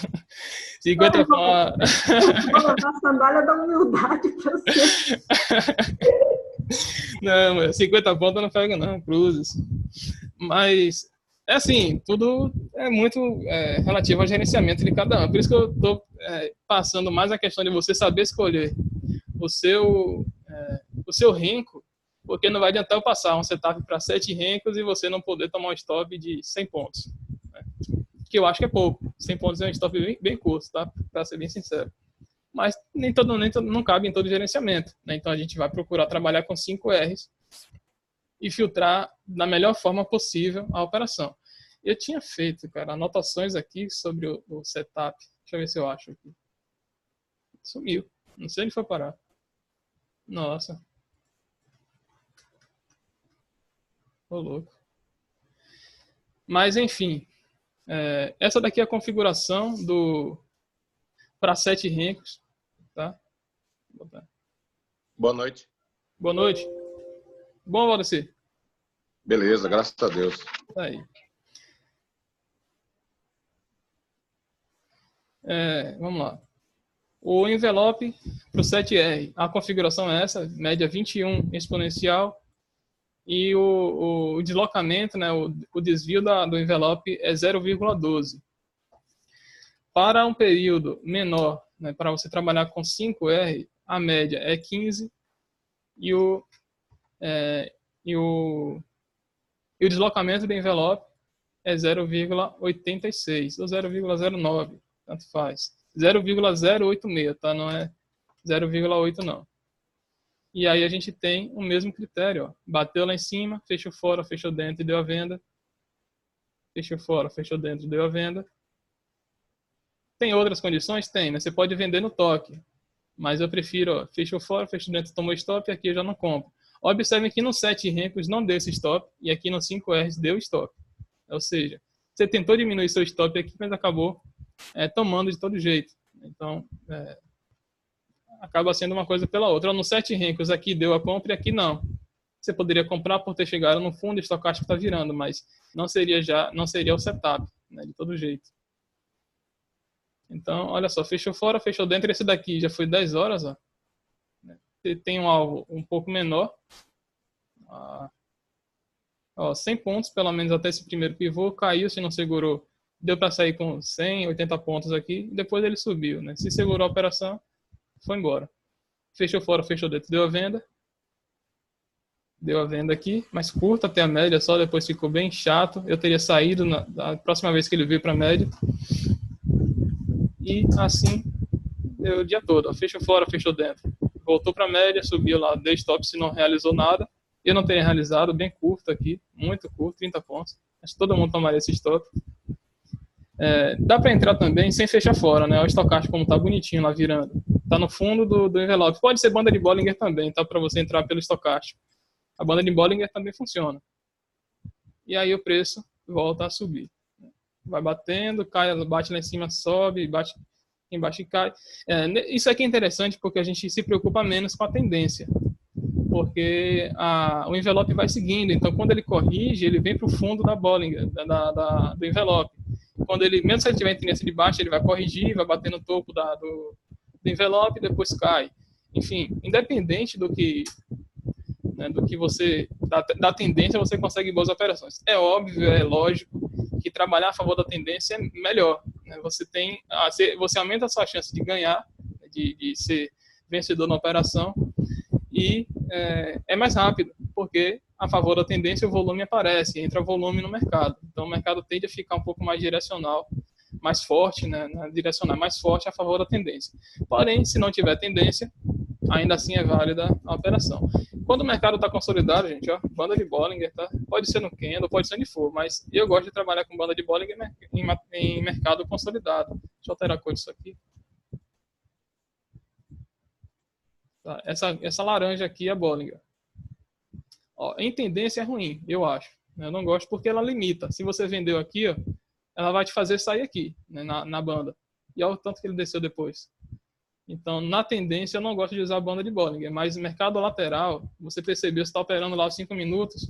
50 pontos... Vou levar a sandália da humildade para você. Não, 50 pontos eu não pego não, cruzes. Mas, é assim, tudo é muito relativo ao gerenciamento de cada um. Por isso que eu estou passando mais a questão de você saber escolher o seu renco, porque não vai adiantar eu passar um setup para 7 rencos e você não poder tomar um stop de 100 pontos. Né? Que eu acho que é pouco. 100 pontos é um stop bem curto, tá? Para ser bem sincero. Mas não cabe em todo gerenciamento. Né? Então, a gente vai procurar trabalhar com 5 R's e filtrar da melhor forma possível a operação. Eu tinha feito, cara, anotações aqui sobre o setup. Deixa eu ver se eu acho aqui. Sumiu. Não sei onde foi parar. Nossa. Ô, louco. Mas, enfim. Essa daqui é a configuração para 7 rencos, tá? Boa noite. Boa noite. Bom, Valdeci? Beleza, graças a Deus. Aí. Vamos lá. O envelope para o 7R, a configuração é essa, média 21 exponencial, e o deslocamento, né, o desvio do envelope é 0,12. Para um período menor, né, para você trabalhar com 5R, a média é 15 e o deslocamento do envelope é 0,86 ou 0,09, tanto faz. 0,086, tá? Não é 0,8 não. E aí a gente tem o mesmo critério, ó. Bateu lá em cima, fechou fora, fechou dentro e deu a venda. Fechou fora, fechou dentro e deu a venda. Tem outras condições? Tem, né? Você pode vender no toque. Mas eu prefiro, ó, fechou fora, fechou dentro, tomou stop, e aqui eu já não compro. Observem que no 7 rencos não deu esse stop, e aqui no 5Rs deu stop. Ou seja, você tentou diminuir seu stop aqui, mas acabou tomando de todo jeito. Então, acaba sendo uma coisa pela outra. No 7 rencos aqui deu a compra e aqui não. Você poderia comprar por ter chegado no fundo e o estocástico está virando, mas não seria o setup, né, de todo jeito. Então, olha só, fechou fora, fechou dentro. Esse daqui já foi 10 horas, ó. Tem um alvo um pouco menor. 100 pontos, pelo menos até esse primeiro pivô. Caiu, se não segurou, deu para sair com 100, 80 pontos aqui. Depois ele subiu, né? Se segurou a operação, foi embora. Fechou fora, fechou dentro, deu a venda. Deu a venda aqui, mais curta até a média só, depois ficou bem chato. Eu teria saído na próxima vez que ele veio para a média. E assim, deu o dia todo. Fechou fora, fechou dentro. Voltou para a média, subiu lá, deu stop se não realizou nada. Eu não teria realizado, bem curto aqui, muito curto, 30 pontos. Acho que todo mundo tomaria esse stop. Dá para entrar também sem fechar fora, né? O estocástico como tá bonitinho lá virando. Tá no fundo do envelope. Pode ser banda de Bollinger também, tá? Para você entrar pelo estocástico. A banda de Bollinger também funciona. E aí o preço volta a subir. Vai batendo, cai, bate lá em cima, sobe, bate embaixo e cai. Isso aqui é interessante porque a gente se preocupa menos com a tendência. Porque o envelope vai seguindo. Então, quando ele corrige, ele vem para o fundo da Bollinger, do envelope. Mesmo se ele tiver em tendência de baixa, ele vai corrigir, vai bater no topo do envelope e depois cai. Enfim, independente do que você, da tendência, você consegue boas operações. É óbvio, é lógico que trabalhar a favor da tendência é melhor, né? Você aumenta a sua chance de ganhar, de ser vencedor na operação, e é mais rápido, porque a favor da tendência o volume aparece, entra volume no mercado. Então o mercado tende a ficar um pouco mais direcional, mais forte, né? Direcional mais forte a favor da tendência. Porém, se não tiver tendência, ainda assim é válida a operação. Quando o mercado está consolidado, gente, ó, banda de Bollinger, tá? Pode ser no candle, pode ser onde for, mas eu gosto de trabalhar com banda de Bollinger em mercado consolidado. Deixa eu alterar a cor disso aqui. Tá, essa laranja aqui é Bollinger. Ó, em tendência é ruim, eu acho. Eu não gosto porque ela limita. Se você vendeu aqui, ó, ela vai te fazer sair aqui, né, na banda. E olha o tanto que ele desceu depois. Então, na tendência, eu não gosto de usar a banda de Bollinger, mas no mercado lateral, você percebeu, você está operando lá os 5 minutos,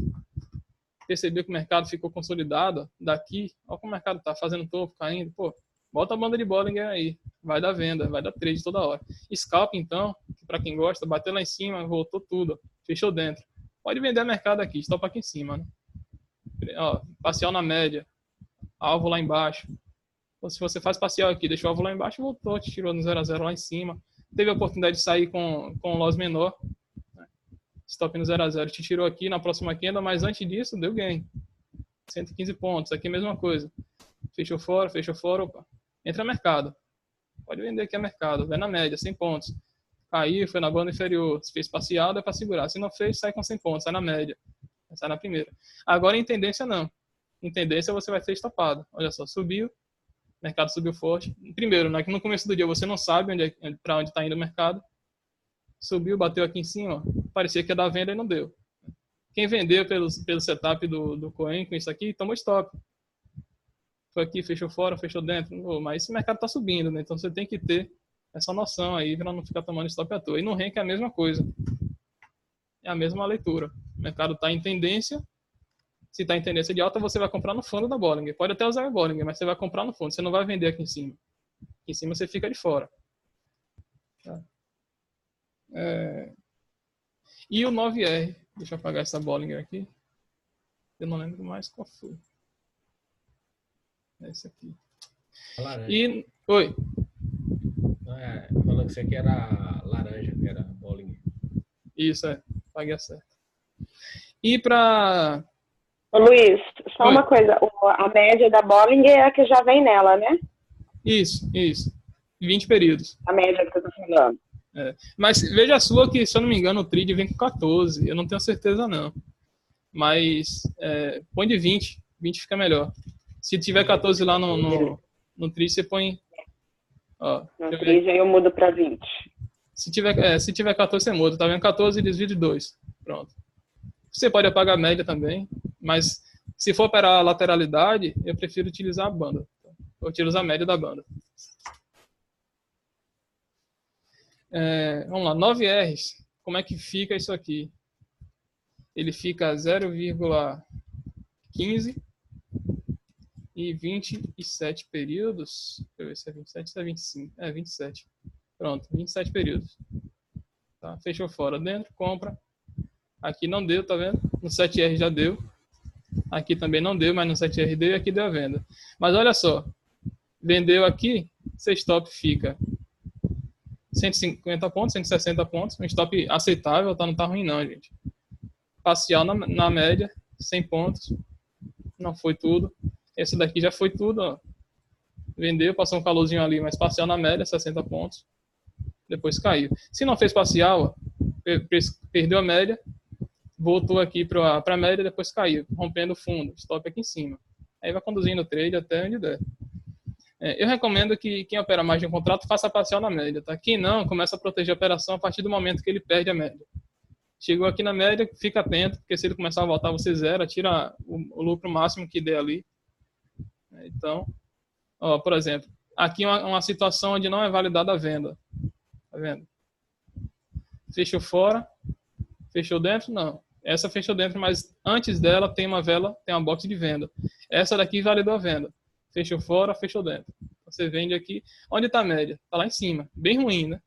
percebeu que o mercado ficou consolidado, daqui, olha como o mercado está fazendo topo, caindo, pô, bota a banda de Bollinger aí, vai dar venda, vai dar trade toda hora. Scalp, então, para quem gosta, bateu lá em cima, voltou tudo, fechou dentro. Pode vender a mercado aqui, stop aqui em cima, né? Ó, parcial na média, alvo lá embaixo. Se você faz parcial aqui, deixou o alvo lá embaixo, voltou, te tirou no 0 a 0 lá em cima. Teve a oportunidade de sair com loss menor. Né? Stop no 0 a 0 te tirou aqui na próxima queda, mas antes disso, deu gain. 115 pontos. Aqui a mesma coisa. Fechou fora, opa. Entra mercado. Pode vender aqui a mercado. Vai na média, 100 pontos. Caiu, foi na banda inferior. Se fez parcial, dá para segurar. Se não fez, sai com 100 pontos. Sai na média. Sai na primeira. Agora, em tendência, não. Em tendência, você vai ser estopado. Olha só, subiu. O mercado subiu forte. Primeiro, né, que no começo do dia você não sabe para onde está indo o mercado. Subiu, bateu aqui em cima. Ó, parecia que ia dar venda e não deu. Quem vendeu pelo setup do Coen com isso aqui, tomou stop. Foi aqui, fechou fora, fechou dentro. Mas esse mercado está subindo, né? Então você tem que ter essa noção aí para não ficar tomando stop à toa. E no RENC é a mesma coisa. É a mesma leitura. O mercado está em tendência. Se está em tendência de alta, você vai comprar no fundo da Bollinger. Pode até usar a Bollinger, mas você vai comprar no fundo. Você não vai vender aqui em cima. Aqui em cima você fica de fora. Tá? E o 9R. Deixa eu apagar essa Bollinger aqui. Eu não lembro mais qual foi. É esse aqui. Laranja. Oi. Falando que isso aqui era laranja, que era Bollinger. Isso, paguei a certa. E para... Ô, Luiz, só Oi. uma coisa. A média da Bollinger é a que já vem nela, né? Isso. 20 períodos. A média que você está falando. Mas veja a sua que, se eu não me engano, o TRID vem com 14. Eu não tenho certeza, não. Mas põe de 20. 20 fica melhor. Se tiver 14 lá no TRID, você põe... Ó, No TRID aí eu mudo para 20. se tiver 14, você muda. Tá vendo? 14 divide 2. Pronto. Você pode apagar a média também. Mas se for operar a lateralidade, eu prefiro utilizar a banda. Eu utilizo a média da banda. Vamos lá, 9Rs. Como é que fica isso aqui? Ele fica 0,15 e 27 períodos. Deixa eu ver se é 27 ou é 25. 27. Pronto, 27 períodos. Tá? Fechou fora. Dentro, compra. Aqui não deu, tá vendo? No 7R já deu. Aqui também não deu, mas no 7R deu e aqui deu a venda. Mas olha só. Vendeu aqui, seu stop fica 150 pontos, 160 pontos. Um stop aceitável, tá? Não tá ruim não, gente. Parcial na média, 100 pontos. Não foi tudo. Esse daqui já foi tudo, ó. Vendeu, passou um calorzinho ali, mas parcial na média, 60 pontos. Depois caiu. Se não fez parcial, ó, perdeu a média, voltou aqui para a média, depois caiu, rompendo o fundo. Stop aqui em cima. Aí vai conduzindo o trade até onde der. Eu recomendo que quem opera mais de um contrato faça parcial na média, tá? Quem não, começa a proteger a operação a partir do momento que ele perde a média. Chegou aqui na média, fica atento, porque se ele começar a voltar, você zera, tira o lucro máximo que der ali. Então, ó, por exemplo, aqui uma situação onde não é validada a venda. Tá vendo? Fechou fora, fechou dentro? Não. Essa fechou dentro, mas antes dela tem uma vela, tem uma box de venda. Essa daqui validou a venda. Fechou fora, fechou dentro. Você vende aqui. Onde está a média? Está lá em cima. Bem ruim, né?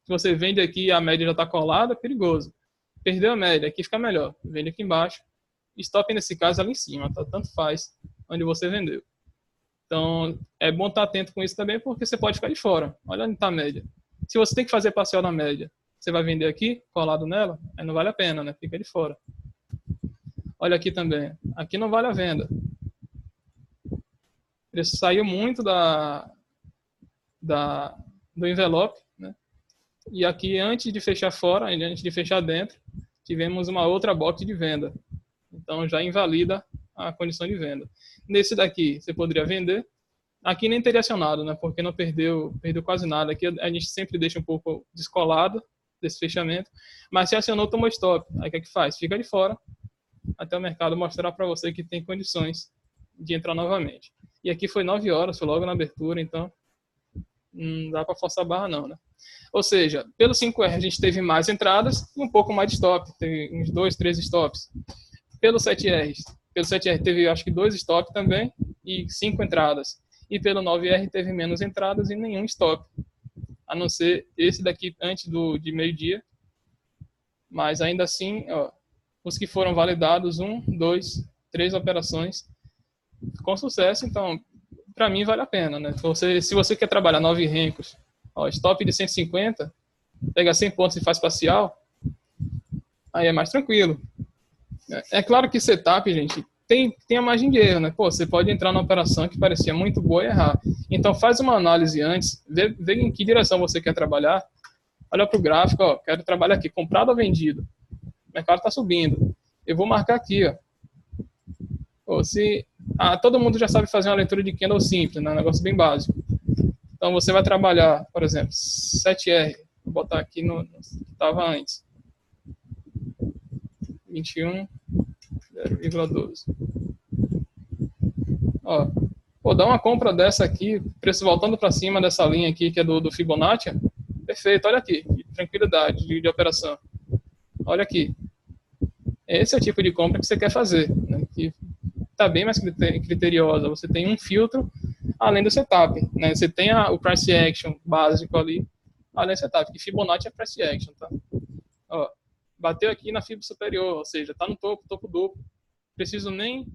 Se você vende aqui e a média já está colada, é perigoso. Perdeu a média, aqui fica melhor. Vende aqui embaixo. Stop nesse caso ali em cima, tá? Tanto faz onde você vendeu. Então, é bom estar atento com isso também, porque você pode ficar de fora. Olha onde está a média. Se você tem que fazer parcial na média, você vai vender aqui, colado nela, aí não vale a pena, né? Fica de fora. Olha aqui também. Aqui não vale a venda. O preço saiu muito do envelope, né? E aqui, antes de fechar fora, antes de fechar dentro, tivemos uma outra box de venda. Então, já invalida a condição de venda. Nesse daqui, você poderia vender. Aqui nem teria acionado, né? Porque não perdeu quase nada. Aqui a gente sempre deixa um pouco descolado desse fechamento. Mas se acionou, tomou stop. Aí o que é que faz? Fica de fora até o mercado mostrar para você que tem condições de entrar novamente. E aqui foi 9 horas, foi logo na abertura, então não dá para forçar a barra não, né? Ou seja, pelo 5R a gente teve mais entradas e um pouco mais de stop. Teve uns 2, 3 stops. Pelo 7R teve acho que 2 stops também e 5 entradas. E pelo 9R teve menos entradas e nenhum stop. A não ser esse daqui antes de meio-dia. Mas ainda assim, ó, os que foram validados, 1, 2, 3 operações com sucesso. Então, para mim, vale a pena, né? Se você quer trabalhar 9 rencos, ó, stop de 150, pega 100 pontos e faz parcial, aí é mais tranquilo. É claro que setup, gente, tem a margem de erro, né? Pô, você pode entrar numa operação que parecia muito boa e errar. Então, faz uma análise antes, vê em que direção você quer trabalhar, olha para o gráfico, ó, quero trabalhar aqui, comprado ou vendido? O mercado está subindo. Eu vou marcar aqui, ó. Pô, todo mundo já sabe fazer uma leitura de candle simples, né? Um negócio bem básico. Então, você vai trabalhar, por exemplo, 7R, vou botar aqui no que estava antes. 21, 0,12. Ó, dá uma compra dessa aqui, preço voltando para cima dessa linha aqui, que é do Fibonacci, Perfeito, olha aqui, tranquilidade de operação. Olha aqui. Esse é o tipo de compra que você quer fazer, né? Que está bem mais criteriosa. Você tem um filtro além do setup, né? Você tem o price action básico ali, além do setup, que Fibonacci é price action, tá? Ó, bateu aqui na fibra superior, ou seja, está no topo duplo. Preciso nem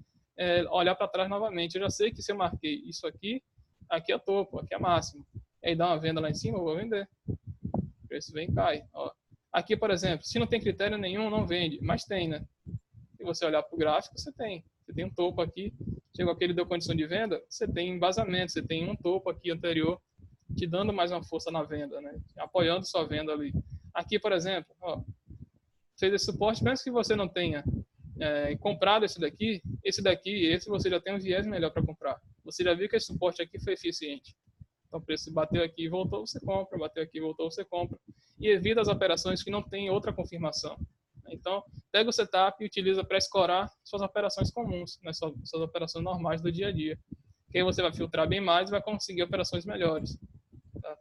olhar para trás novamente. Eu já sei que se eu marquei isso aqui, aqui é topo, aqui é máximo. E aí dá uma venda lá em cima, eu vou vender. O preço vem e cai. Ó. Aqui, por exemplo, se não tem critério nenhum, não vende. Mas tem, né? Se você olhar para o gráfico, você tem. Você tem um topo aqui. Chegou aqui, ele deu condição de venda, você tem embasamento. Você tem um topo aqui anterior, te dando mais uma força na venda, né? Apoiando sua venda ali. Aqui, por exemplo, ó, fez esse suporte, mesmo que você não tenha comprado esse daqui você já tem um viés melhor para comprar. Você já viu que esse suporte aqui foi eficiente. Então, o preço bateu aqui e voltou, você compra. Bateu aqui e voltou, você compra. E evita as operações que não tem outra confirmação. Então, pega o setup e utiliza para escorar suas operações comuns, né? suas operações normais do dia a dia. Que aí você vai filtrar bem mais e vai conseguir operações melhores. Tá?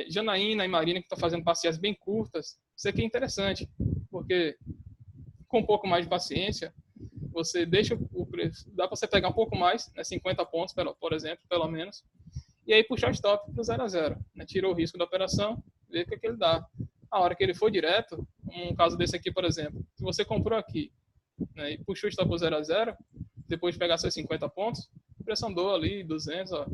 Janaína e Marina, que estão fazendo parciais bem curtas, isso aqui é interessante, porque com um pouco mais de paciência, você deixa o preço, dá para você pegar um pouco mais, né, 50 pontos, por exemplo, pelo menos, e aí puxar o stop para o 0 a 0, né, tira o risco da operação, vê o que ele dá. A hora que ele for direto, um caso desse aqui, por exemplo, se você comprou aqui, né, e puxou o stop para o 0 a 0, depois de pegar seus 50 pontos, o preço andou ali, 200, ó,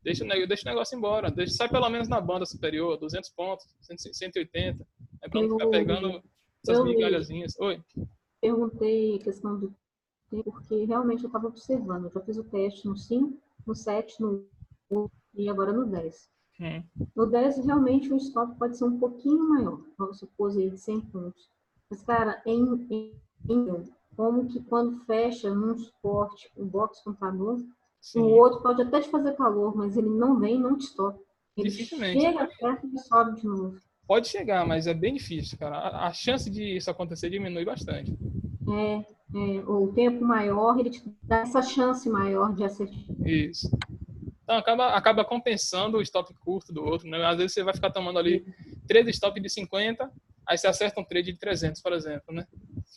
deixa o negócio embora, sai pelo menos na banda superior, 200 pontos, 180, é para não ficar pegando essas migalhazinhas. Oi? Perguntei a questão do tempo, porque realmente eu estava observando. Eu já fiz o teste no 5, no 7, no 8 e agora no 10. No 10, realmente o stop pode ser um pouquinho maior. Vamos supor aí de 100 pontos. Mas, cara, como que quando fecha num suporte, o box comprador, o outro pode até te fazer calor, mas ele não vem e não te stop. Ele chega perto e sobe de novo. Pode chegar, mas é bem difícil, cara. A chance de isso acontecer diminui bastante. O tempo maior, ele te dá essa chance maior de acertar. Isso. Então, acaba compensando o stop curto do outro, né? Às vezes você vai ficar tomando ali 3 stop de 50, aí você acerta um trade de 300, por exemplo, né?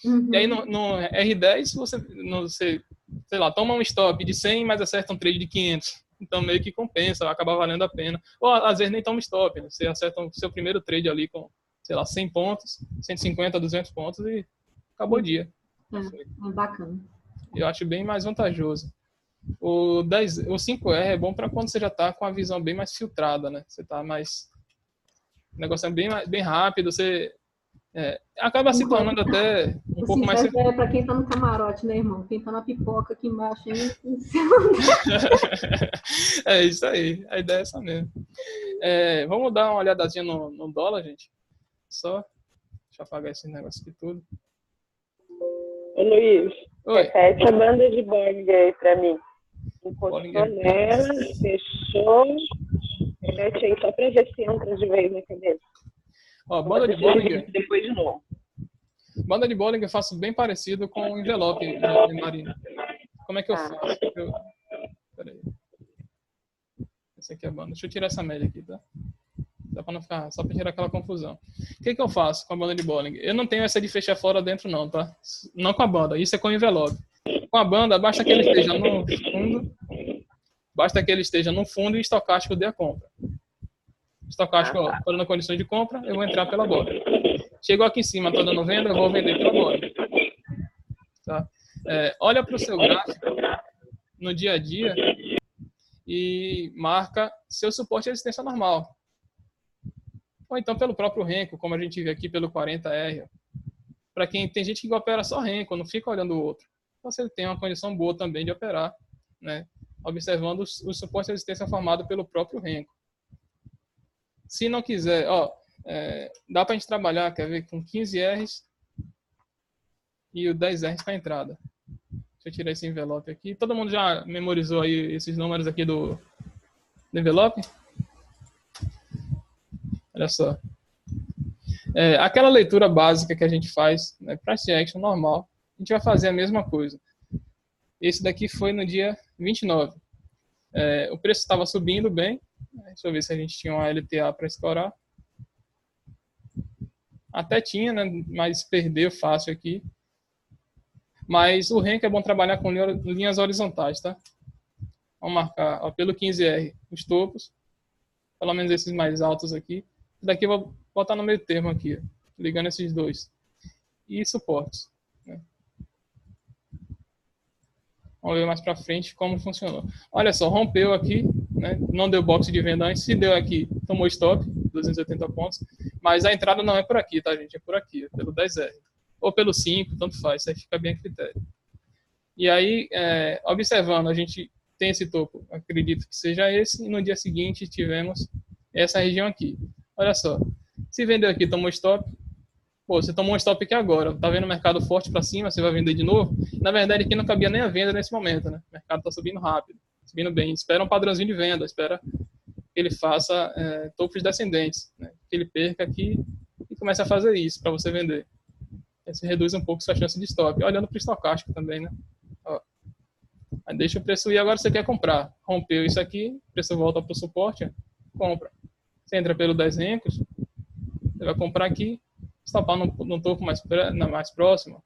Uhum. E aí no R10, você, sei lá, toma um stop de 100, mas acerta um trade de 500. Então, meio que compensa, acaba valendo a pena. Ou, às vezes, nem toma stop, né? Você acerta o seu primeiro trade ali com, sei lá, 100 pontos, 150, 200 pontos e acabou o dia. É bacana. Eu acho bem mais vantajoso. O 5R é bom para quando você já está com a visão bem mais filtrada, né? Você está mais... O negócio é bem rápido, você... acaba se tornando até um pouco mais... É para quem está no camarote, né, irmão? Quem está na pipoca aqui embaixo aí... É isso aí, a ideia é essa mesmo. Vamos dar uma olhadazinha no dólar, gente? Deixa eu apagar esse negócio aqui tudo. Ô, Luiz, repete a banda de Bollinger aí para mim. Encostou nela, fechou. Repete aí só para ver se entra de vez na cabeça. Ó, banda de Bollinger. Depois de novo. Banda de Bollinger eu faço bem parecido com o envelope, Marina. Como é que eu faço? Peraí. Essa aqui é a banda. Deixa eu tirar essa média aqui, tá? Dá pra não ficar, só para tirar aquela confusão. O que eu faço com a banda de Bollinger? Eu não tenho essa de fechar fora dentro não, tá? Não com a banda, isso é com o envelope. Com a banda, basta que ele esteja no fundo, e o estocástico dê a compra. Estocástico, ó, falando condições de compra, eu vou entrar pela Bollinger. Chegou aqui em cima, tô dando venda, eu vou vender pela Bollinger. Tá? Olha para o seu gráfico no dia a dia e marca seu suporte e resistência normal. Ou então pelo próprio Renko, como a gente vê aqui pelo 40R. Para quem tem gente que opera só Renko, não fica olhando o outro. Então você tem uma condição boa também de operar, né? Observando o suporte e resistência formado pelo próprio Renko. Se não quiser, dá para a gente trabalhar, quer ver, com 15 Rs e o 10 Rs para a entrada. Deixa eu tirar esse envelope aqui. Todo mundo já memorizou aí esses números aqui do envelope? Olha só. Aquela leitura básica que a gente faz, né, price action normal, a gente vai fazer a mesma coisa. Esse daqui foi no dia 29. O preço estava subindo bem, Deixa eu ver se a gente tinha uma LTA para escorar. Até tinha, né? Mas perdeu fácil aqui. Mas o Renko é bom trabalhar com linhas horizontais, tá? Vamos marcar, ó, pelo 15R os topos, pelo menos esses mais altos aqui. Daqui eu vou botar no meio termo aqui, ó, ligando esses dois. E suportes, né? Vamos ver mais para frente como funcionou. Olha só, rompeu aqui, né? Não deu boxe de venda antes. Se deu aqui, tomou stop, 280 pontos. Mas a entrada não é por aqui, tá, gente? É por aqui, é pelo 10R. Ou pelo 5, tanto faz. Isso aí fica bem a critério. E aí, observando, a gente tem esse topo. Acredito que seja esse. E no dia seguinte tivemos essa região aqui. Olha só. Se vendeu aqui, tomou stop. Pô, você tomou um stop aqui agora, tá vendo o mercado forte para cima, você vai vender de novo. Na verdade, aqui não cabia nem a venda nesse momento, né? O mercado tá subindo rápido, subindo bem. Espera um padrãozinho de venda, espera que ele faça topos descendentes, né? Que ele perca aqui e comece a fazer isso para você vender. Aí você reduz um pouco sua chance de stop. Olhando para o estocástico também, né? Ó. Aí deixa o preço ir, agora você quer comprar. Rompeu isso aqui, o preço volta para o suporte, ó, compra. Você entra pelo 10 Rencos, você vai comprar aqui, estopar no topo mais próximo.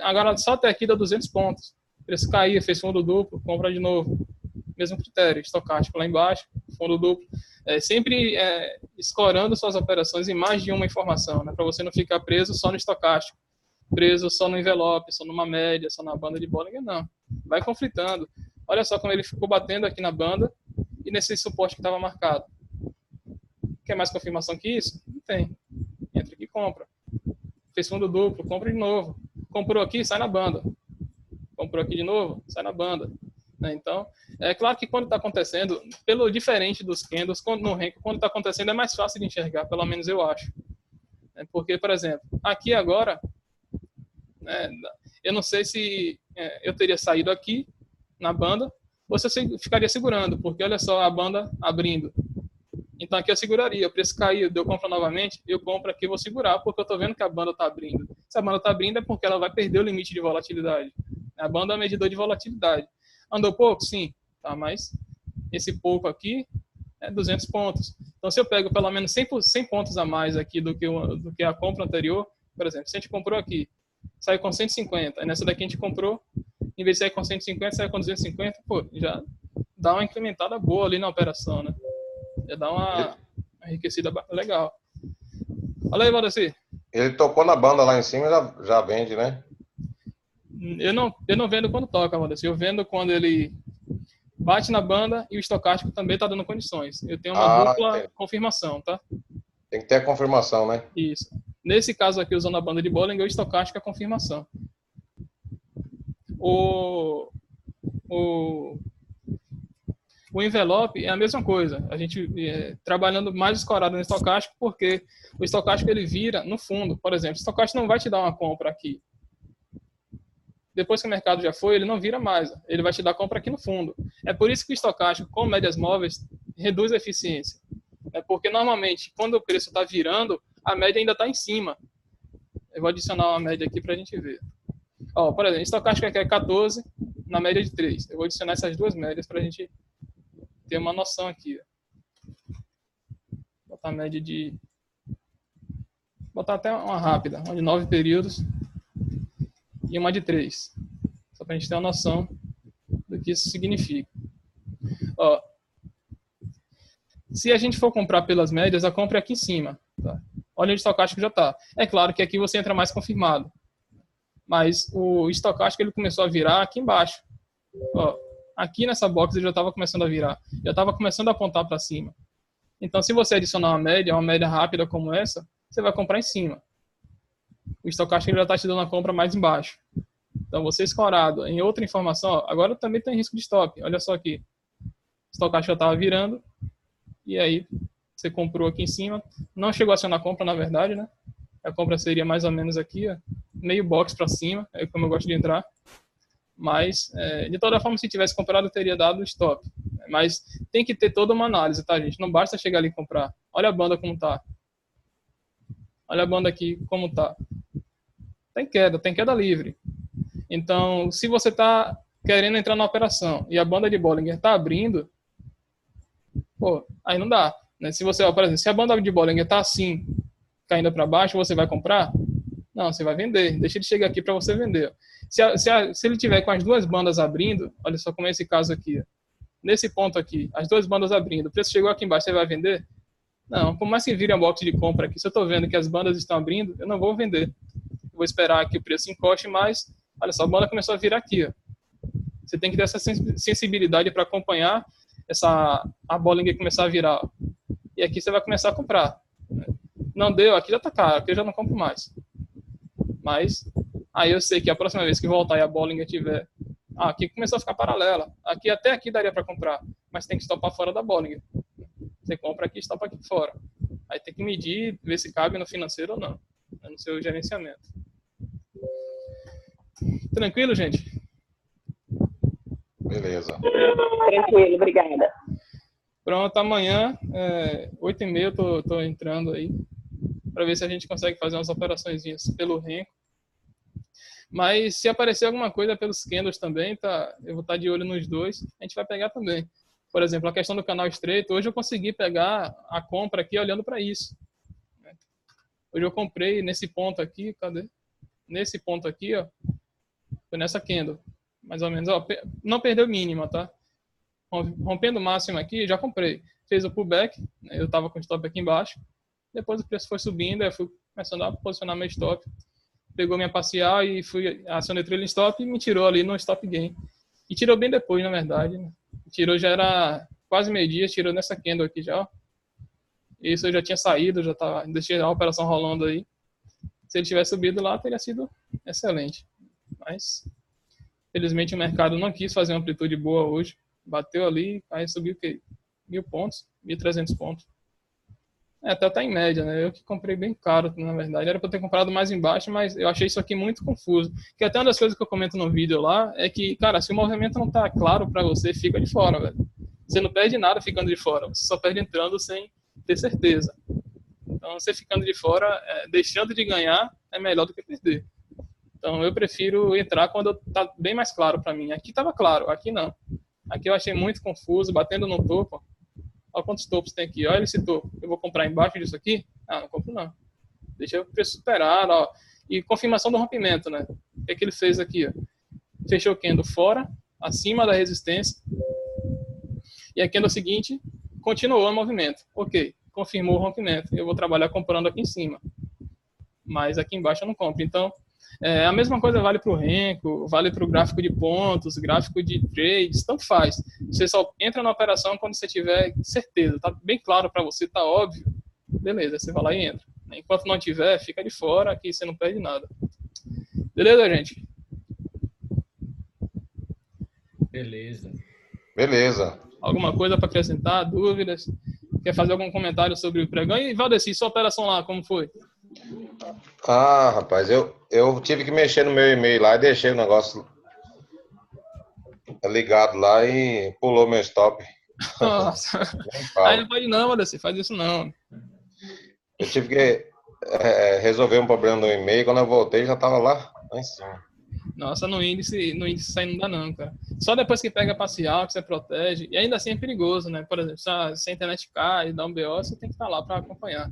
Agora só até aqui dá 200 pontos. O preço caía, fez fundo duplo, compra de novo. Mesmo critério, estocástico lá embaixo, fundo duplo. Sempre escorando suas operações em mais de uma informação, né? Para você não ficar preso só no estocástico, preso só no envelope, só numa média, só na banda de Bollinger, não. Vai conflitando. Olha só como ele ficou batendo aqui na banda e nesse suporte que estava marcado. Quer mais confirmação que isso? Não tem. Entra aqui e compra. Fez fundo duplo, compra de novo. Comprou aqui, sai na banda. Comprou aqui de novo, sai na banda. Então, é claro que quando está acontecendo, pelo diferente dos candles, no Renko, quando está acontecendo é mais fácil de enxergar, pelo menos eu acho. Porque, por exemplo, aqui agora, eu não sei se eu teria saído aqui na banda ou se eu ficaria segurando, porque olha só a banda abrindo. Então aqui eu seguraria, o preço caiu, eu compro novamente, eu compro aqui e vou segurar, porque eu estou vendo que a banda está abrindo. Se a banda está abrindo é porque ela vai perder o limite de volatilidade. A banda é um medidor de volatilidade. Andou pouco? Sim. Tá, mas esse pouco aqui é 200 pontos. Então se eu pego pelo menos 100 pontos a mais aqui do que a compra anterior, por exemplo, se a gente comprou aqui, saiu com 150, aí nessa daqui a gente comprou, em vez de sair com 150, saiu com 250, pô, já dá uma incrementada boa ali na operação, né? Já dá uma enriquecida legal. Olha aí, Valdeci. Ele tocou na banda lá em cima e já vende, né? Eu não vendo quando toca, Valdeci. Eu vendo quando ele bate na banda e o estocástico também está dando condições. Eu tenho uma dupla confirmação, tá? Tem que ter a confirmação, né? Isso. Nesse caso aqui, usando a banda de Bollinger, o estocástico é a confirmação. O envelope é a mesma coisa. A gente trabalhando mais escorado no estocástico, porque o estocástico ele vira no fundo. Por exemplo, o estocástico não vai te dar uma compra aqui. Depois que o mercado já foi, ele não vira mais. Ele vai te dar compra aqui no fundo. É por isso que o estocástico, com médias móveis, reduz a eficiência. Porque normalmente, quando o preço está virando, a média ainda está em cima. Eu vou adicionar uma média aqui para a gente ver. Ó, por exemplo, estocástico aqui é 14, na média de 3. Eu vou adicionar essas duas médias para a gente ter uma noção aqui. Botar a média de... Botar até uma rápida, uma de 9 períodos e uma de 3. Só para a gente ter uma noção do que isso significa. Ó, se a gente for comprar pelas médias, a compra é aqui em cima. Tá? Olha onde o estocástico já está. É claro que aqui você entra mais confirmado. Mas o estocástico ele começou a virar aqui embaixo. Ó, aqui nessa box ele já estava começando a virar. Já estava começando a apontar para cima. Então, se você adicionar uma média rápida como essa, você vai comprar em cima. O estocástico já está te dando a compra mais embaixo. Então, você escorado em outra informação, ó, agora também tem risco de stop. Olha só aqui. O estocástico já estava virando. E aí, você comprou aqui em cima. Não chegou a acionar a compra, na verdade, né? A compra seria mais ou menos aqui, ó, meio box para cima, é como eu gosto de entrar. Mas, de toda forma, se tivesse comprado, eu teria dado stop. Mas tem que ter toda uma análise, tá, gente? Não basta chegar ali e comprar. Olha a banda como tá. Olha a banda aqui como tá. Tem queda livre. Então, se você tá querendo entrar na operação e a banda de Bollinger tá abrindo, Pô, aí não dá. Né? Se você, por exemplo, se a banda de Bollinger tá assim, caindo para baixo, você vai comprar? Não, você vai vender. Deixa ele chegar aqui para você vender. Se ele tiver com as duas bandas abrindo, olha só como é esse caso aqui. Ó. Nesse ponto aqui, as duas bandas abrindo, o preço chegou aqui embaixo, você vai vender? Não, por mais que vire um box de compra aqui, se eu estou vendo que as bandas estão abrindo, eu não vou vender. Eu vou esperar que o preço encoste mais. Olha só, a banda começou a virar aqui. Ó. Você tem que ter essa sensibilidade para acompanhar a Bollinger começar a virar. Ó. E aqui você vai começar a comprar. Não deu, aqui já está caro, aqui eu já não compro mais. Mas aí eu sei que a próxima vez que voltar e a Bollinger tiver... aqui começou a ficar paralela. Aqui até aqui daria para comprar, mas tem que estopar fora da Bollinger. Você compra aqui e estopa aqui fora. Aí tem que medir, ver se cabe no financeiro ou não, no seu gerenciamento. Tranquilo, gente? Beleza. Tranquilo, obrigada. Pronto, amanhã, 8h30, eu tô entrando aí, para ver se a gente consegue fazer umas operaçõezinhas pelo Renko. Mas se aparecer alguma coisa pelos candles também, tá, eu vou estar de olho nos dois, a gente vai pegar também. Por exemplo, a questão do canal estreito, hoje eu consegui pegar a compra aqui olhando para isso. Hoje eu comprei nesse ponto aqui, cadê? Nesse ponto aqui, ó, foi nessa candle, mais ou menos, ó, não perdeu mínima, tá? Rompendo o máximo aqui, já comprei. Fez o pullback, eu tava com o stop aqui embaixo, depois o preço foi subindo, eu fui começando a posicionar meu stop. Pegou minha parcial e acionei trailing stop e me tirou ali no stop gain. E tirou bem depois, na verdade. Né? Tirou já era quase meio-dia, tirou nessa candle aqui já. Isso eu já tinha saído, já tava, deixei a operação rolando aí. Se ele tivesse subido lá, teria sido excelente. Mas, felizmente, o mercado não quis fazer uma amplitude boa hoje. Bateu ali, aí subiu o quê? 1.000 pontos, 1.300 pontos. Até tá em média, né? Eu que comprei bem caro, na verdade. Era para ter comprado mais embaixo, mas eu achei isso aqui muito confuso. Que até uma das coisas que eu comento no vídeo lá é que, cara, se o movimento não tá claro para você, fica de fora, velho. Você não perde nada ficando de fora. Você só perde entrando sem ter certeza. Então, você ficando de fora, deixando de ganhar, é melhor do que perder. Então, eu prefiro entrar quando tá bem mais claro para mim. Aqui tava claro, aqui não. Aqui eu achei muito confuso, batendo no topo. Olha quantos topos tem aqui. Olha esse topo. Eu vou comprar embaixo disso aqui? Não compro não. Deixa o preço superar. Ó. E confirmação do rompimento, né? O que é que ele fez aqui? Ó? Fechou o candle fora, acima da resistência. E a candle seguinte continuou o movimento. Ok, confirmou o rompimento. Eu vou trabalhar comprando aqui em cima. Mas aqui embaixo eu não compro. Então, a mesma coisa vale para o Renko, vale para o gráfico de pontos, gráfico de trades, tanto faz. Você só entra na operação quando você tiver certeza, tá bem claro para você, tá óbvio, beleza, você vai lá e entra. Enquanto não tiver, fica de fora, que você não perde nada. Beleza, gente? Beleza. Beleza. Alguma coisa para acrescentar? Dúvidas? Quer fazer algum comentário sobre o pregão? E Valdeci, sua operação lá, como foi? Rapaz, eu tive que mexer no meu e-mail lá e deixei o negócio ligado lá e pulou meu stop. Nossa. Aí não pode não, Valdeci, faz isso não. Eu tive que resolver um problema no e-mail, quando eu voltei já estava lá em cima. Nossa, no índice isso aí não dá não, cara. Só depois que pega parcial, que você protege, e ainda assim é perigoso, né? Por exemplo, se a internet cai e dá um BO, você tem que estar lá para acompanhar.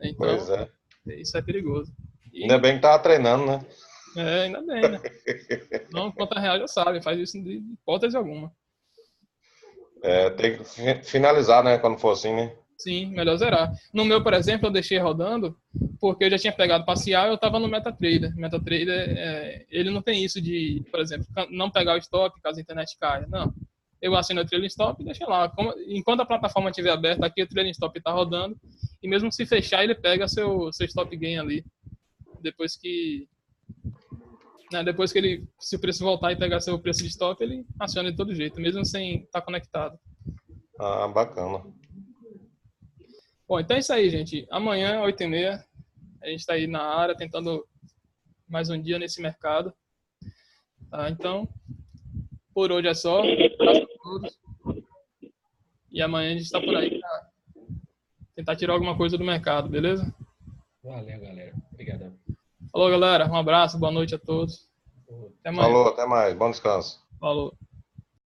Então, pois é. Isso é perigoso. E, ainda bem que tava treinando, né? Ainda bem, né? Não, conta real já sabe, faz isso de hipótese alguma. Tem que finalizar, né? Quando for assim, né? Sim, melhor zerar. No meu, por exemplo, eu deixei rodando porque eu já tinha pegado parcial e eu estava no MetaTrader. MetaTrader, ele não tem isso de, por exemplo, não pegar o stop caso a internet caia. Não. Eu assino o trailing stop e deixo lá. Enquanto a plataforma estiver aberta, aqui o trailing stop está rodando. E mesmo se fechar, ele pega seu stop gain ali. Depois que ele, se o preço voltar e pegar seu preço de stop, ele aciona de todo jeito, mesmo sem estar conectado. Bacana. Bom, então é isso aí, gente. Amanhã, 8h30, a gente está aí na área, tentando mais um dia nesse mercado. Tá? Então, por hoje é só. Abraço a todos. E amanhã a gente está por aí para tentar tirar alguma coisa do mercado, beleza? Valeu, galera. Obrigadão. Falou, galera. Um abraço, boa noite a todos. Até amanhã. Falou, até mais. Bom descanso. Falou.